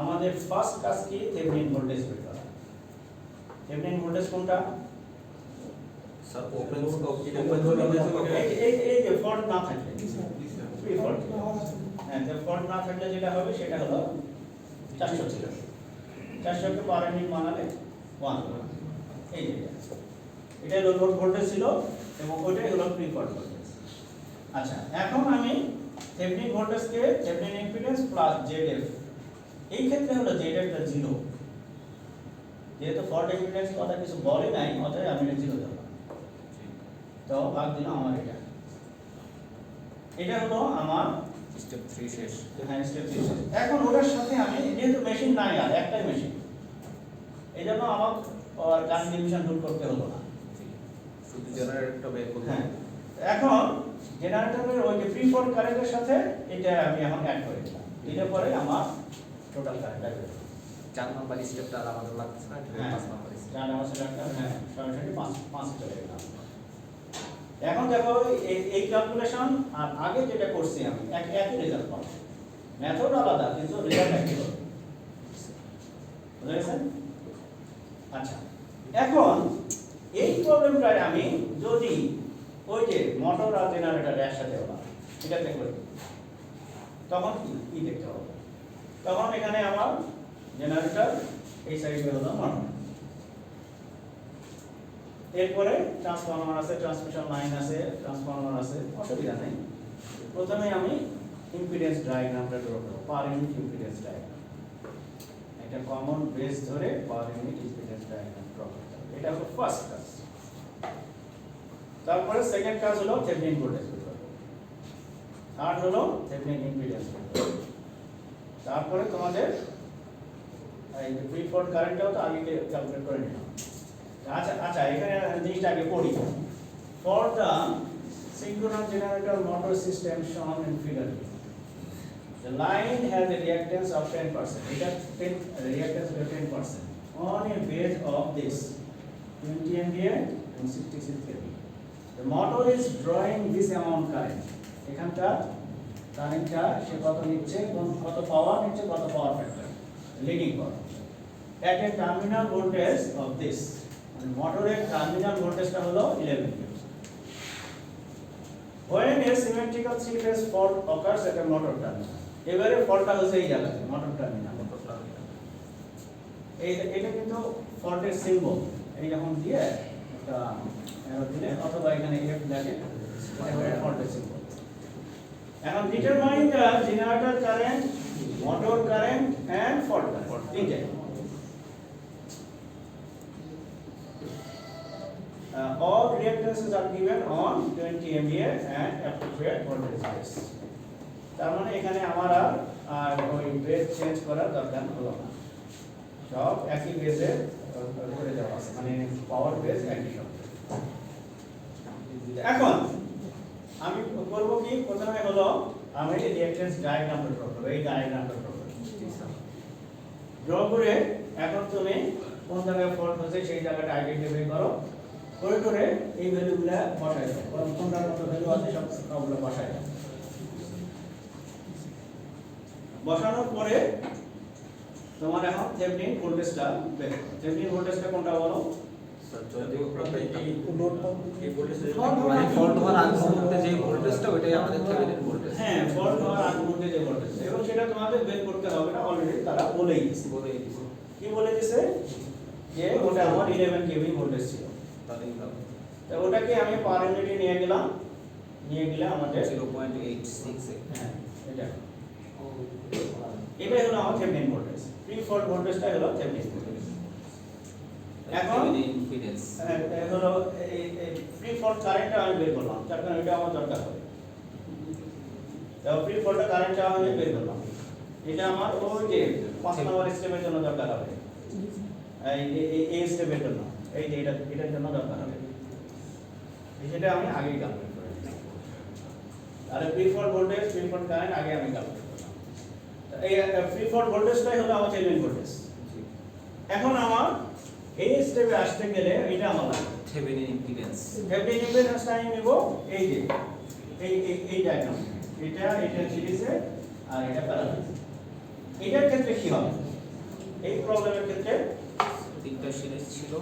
আমাদের ফার্স্ট কাজ কি, থেভেনিন ভোল্টেজ বের করা। থেভেনিন ভোল্টেজ কোনটা? স্যার ওপেন স্কোপ এই যে ফল্ট না থাকলে প্রি ফল্ট, হ্যাঁ, তো ফল্ট না থাকলে যেটা হবে সেটা হলো 400 ছিল, 400 কে পার ইউনিট বানালে 1, এই যে এটা হলো লোড ভোল্টেজ ছিল এবং ওইটাই হলো প্রি ফল্ট ভোল্টেজ। আচ্ছা, এখন আমি থেভেনিন ভোল্টেজকে থেভেনিন ইম্পিডেন্স প্লাস জেডএফ, এই ক্ষেত্রে হলো জেডএফ টা 0, যেহেতু ফল্ট ইম্পিডেন্স কথা কিছু বলে নাই অতএব আমি এটা 0 দেব। তো ভাগ দিলাম আমার এটা হলো আমার স্টেপ 3 শেষ। হ্যাঁ, স্টেপ 3 শেষ। এখন ওটার সাথে আমি যেহেতু মেশিন নাই আর একটাই মেশিন, এই জন্য আমার কারেন্ট ডিভিশন রুল করতে হলো না, শুধু জেনারেটরটা বের করব। হ্যাঁ, এখন জেনারেটরের ওই যে প্রি ফল্ট কারেন্টের সাথে এটা আমি এখন অ্যাড করে দিলাম, এর পরে আমার টোটাল কারেন্ট আসবে। 4 নাম্বার স্টেপটা আর আমাদের লাগছে না, হ্যাঁ, 5 নাম্বার স্টেপ। জানা আছে ডাক্তার, হ্যাঁ, সরাসরি 5 চলে গেলাম। এখন দেখো এই ক্যালকুলেশন আর আগে যেটা করছি আমি একই রেজাল্ট পাবো, মেথড আলাদা কিন্তু রেজাল্ট একই হবে। বুঝা গেছে? আচ্ছা, এখন এই প্রবলেমটায় আমি যদি ওই যে মোটর আর জেনারেটর একসাথে হলো এটাতে করি তখন কি দেখতে হবে, তখন এখানে আমার জেনারেটর এই সাইডে হলো মোটর, এরপরে ট্রান্সফরমার আছে, ট্রান্সমিশন লাইন আছে, ট্রান্সফরমার আছে, অসুবিধা নেই। প্রথমে আমি ইম্পিডেন্স ডায়াগ্রামটা ড্র করব, পার ইউনিট ইম্পিডেন্স ডায়াগ্রাম, একটা কমন বেস ধরে per unit impedance diagram draw করতে হবে। এটা হলো ফার্স্ট কাজ। তারপরে সেকেন্ড কাজ হলো থেভেনিন ভোল্টেজ বের করব, থার্ড হলো থেভেনিন ইম্পিডেন্স বের করব। তারপরে তোমাদের এই প্রি ফল্ট কারেন্টটাও তো আগে ক্যালকুলেট করে নিলাম। আচ্ছা, এখানে জিনিসটা আগে পড়ি। For the synchronous generator motor system shown in figure, the line has a reactance of 10%. এটা reactance of 10% on a base of this 20 MVA and 66 kV. The motor is drawing this amount current. এখানকার কারেন্টটা সে কত নিচ্ছে, কত পাওয়ার নিচ্ছে, কত power factor, leading power, at a terminal voltage of this মোটরের terminal ভোল্টেজটা হলো 11 volt. When a symmetrical three-phase fault occurs at a motor terminal, এবারে ফল্টটা হচ্ছে এই জায়গাতে মোটর টার্মিনাল। এটা কিন্তু ফল্টের সিম্বল, এই যখন দিয়ে একটা অ্যারো দিলে অথবা এখানে এফ লাগে, এটা হলো ফল্টের সিম্বল। এখন determine the generator current, motor current and fault current, তিনটে। All reactances are given on 20 MVA and appropriate voltage base. তার মানে এখানে আমার আর ওই বেস চেঞ্জ করার দরকার হলো না, সব একই বেসে করে দেওয়া আছে, মানে পাওয়ার বেস একই সব। এখন আমি করব কি, প্রথমে হলো আমি রিঅ্যাকট্যান্স ডায়াগ্রামটা ড্র করব, এই ডায়াগ্রামটা ড্র করব। ড্র করে এখন তুমি কোন জায়গায় ফল্ট হচ্ছে সেই জায়গাটা আইডেন্টিফাই করো, করে এই ভ্যালুগুলো বসাই দাও, কোনটার মতো ভ্যালু আছে সবগুলো বসাই দাও। বসানোর পরে তোমার এখন থেভেনিন ভোল্টেজটা বের করো। থেভেনিন ভোল্টেজটা কোনটা বলো? ফল্ট হওয়ার আগ মুহূর্তে যে ভোল্টেজটা ওইটাই আমাদের থেভেনিন ভোল্টেজ। হ্যাঁ, ফল্ট হওয়ার আগ মুহূর্তে যে ভোল্টেজ, এবং সেটা তোমাদের বের করতে হবে না, অলরেডি তারা বলেই দিয়েছে। কি বলে দিয়েছে? যে ওটা আমার 11 কেভি ভোল্টেজ ছিল। তো ওটাকে আমি পাওয়ার ইউনিটে নিয়ে গেলে আমাদের 0.86 হ্যাঁ এটাই হলো আমার থেভেনিন ভোল্টেজ। প্রি ফল্ট ভোল্টেজটা হলো থেভেনিন ভোল্টেজ। এখন ইম্পিডেন্স হলো এই প্রি ফল্ট কারেন্টটা আমি বের করলাম, তার কারণে এটা আমার দরকার হবে। তো প্রি ফল্ট কারেন্টটা আমি বের করলাম, এটা আমার ওই যে 5 নম্বর স্টেপের জন্য দরকার হবে, এই স্টেপের জন্য, এই যে এটার জন্য দরকার হবে, সেটা আমি আগেই ক্যালকুলেট করে দিলাম। তাহলে pre fault voltage, pre fault current আগে আমি ক্যালকুলেট করলাম। এই প্রি ফল্ট ভোল্টেজটাই হলো আমার থেভেনিন ভোল্টেজ। এখন আমার এই স্টেপে আসতে গেলে এটা আমার লাগবে থেভেনিন ইম্পিডেন্স। থেভেনিন ইম্পিডেন্সটা আমি নেব এই যে এই ডায়াগ্রাম, এটা সিরিজে আর এটা প্যারালাল। এটার ক্ষেত্রে কি হবে? এই প্রবলেমের ক্ষেত্রে তিনটা সিরিজ ছিল,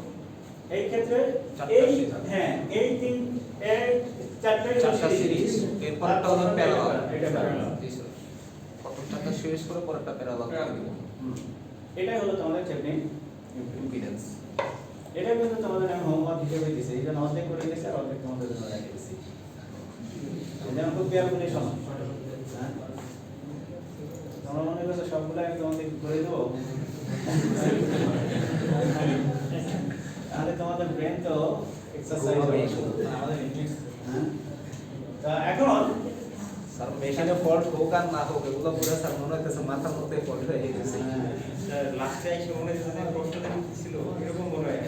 এই ক্ষেত্রে চারটা এই সিরিজ। হ্যাঁ এই চারটা সিরিজ, এরপরটা হলো প্যারালাল। এটা প্যারালাল। প্রথমটা সিরিজ করে পরেরটা প্যারালাল করে দিব। এটাই হলো তোমাদের থেভেনিন ইম্পিডেন্স। এটা কিন্তু তোমাদের আমি হোমওয়ার্ক হিসেবে দিয়েছি, এই জন্য অর্ধেক করে দিয়েছি আর অর্ধেক তোমাদের জন্য রেখে দিয়েছি। যেন খুব কেয়ারফুলি শোনো, হ্যাঁ? তোমরা মনে করছো সবগুলো আমি তোমাদের করে দেবো, তাহলে তোমাদের ব্রেন তো এক্সারসাইজ হবে। হ্যাঁ, তা এখন স্যার মেশিনে ফল্ট হোক আর না হোক, এগুলো পুরো স্যার মনে হইতেছে মাথার মধ্যে ফল্ট হয়ে গেছে। লাস্টে এসে মনে হচ্ছে প্রশ্নটা ছিল এরকম মনে হয়।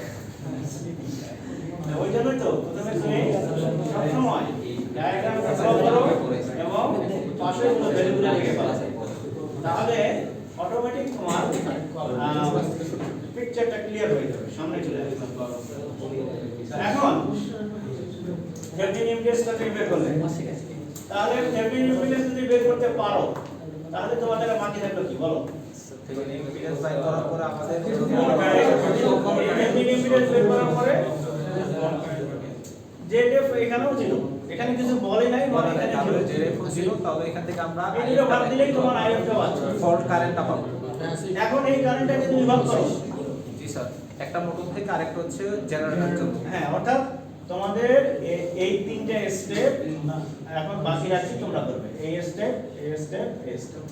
ওই জন্যই তো প্রথমে তুমি সবসময় ডায়াগ্রামটা ড্র করো এবং পাশে কোনো ভ্যালুগুলো লিখে ফেলো, তাহলে অটোমেটিক তোমার পিকচারটা ক্লিয়ার হয়ে যাবে, সামনে চলে আসবে। এখন থেভেনিন ইম্পিডেন্সটা তুমি বের করলে, তাহলে থেভেনিন ইম্পিডেন্স যদি বের করতে পারো তাহলে তোমাদের বাকি থাকলো কি বলো? থেভেনিন ইম্পিডেন্স বাই করার পরে আমাদের থেভেনিন ইম্পিডেন্স বের করার পরে জেডএফ এখানেও ছিল, এখানে কিছু বলে নাই, মানে এখানে ছিল জেডএফ ছিল, তাহলে এখান থেকে আমরা এটা ভাগ দিলেই তোমার আইএফটা আছে, ফল্ট কারেন্টটা পাবো। এখন এই কারেন্টটাকে তুমি ভাগ করো। জি স্যার, একটা মোটর থেকে আরেকটা হচ্ছে জেনারেটর জন্য। হ্যাঁ, অর্থাৎ তোমাদের এই তিনটা স্টেপ এখন বাকি রাখছি, তোমরা করবে এই স্টেপ, এই স্টেপ, এই স্টেপ।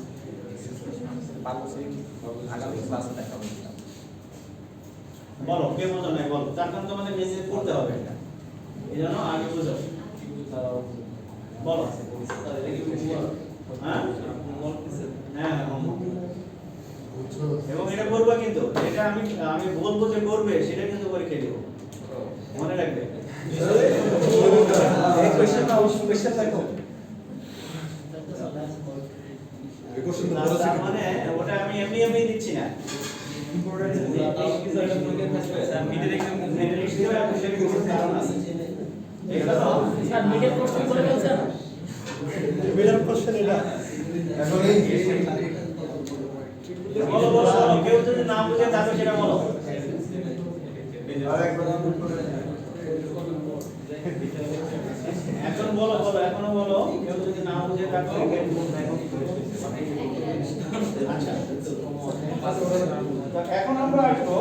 আগামী ক্লাসে দেখা হবে। বলো কে বোঝো নাই বলো, তার কারণ তোমাদের নিজে করতে হবে এটা, এই জন্য আগে বুঝো। বলো হ্যাঁ হ্যাঁ, এবং এটা করবা কিন্তু, এটা আমি বলবো যে করবে সেটা কিন্তু পরীক্ষা দিব, মনে রাখবে। এই কোশ্চেনটা অবশ্যই কোশ্চেন রাখো, তার মানে ওটা আমি এমনি দিচ্ছি না, কেউ যদি না বুঝে তাহলে সেটা বলো। এখন বলো এখনো বলো, কেউ যদি না বুঝে থাকো আচ্ছা, তো এখন আমরা আসবো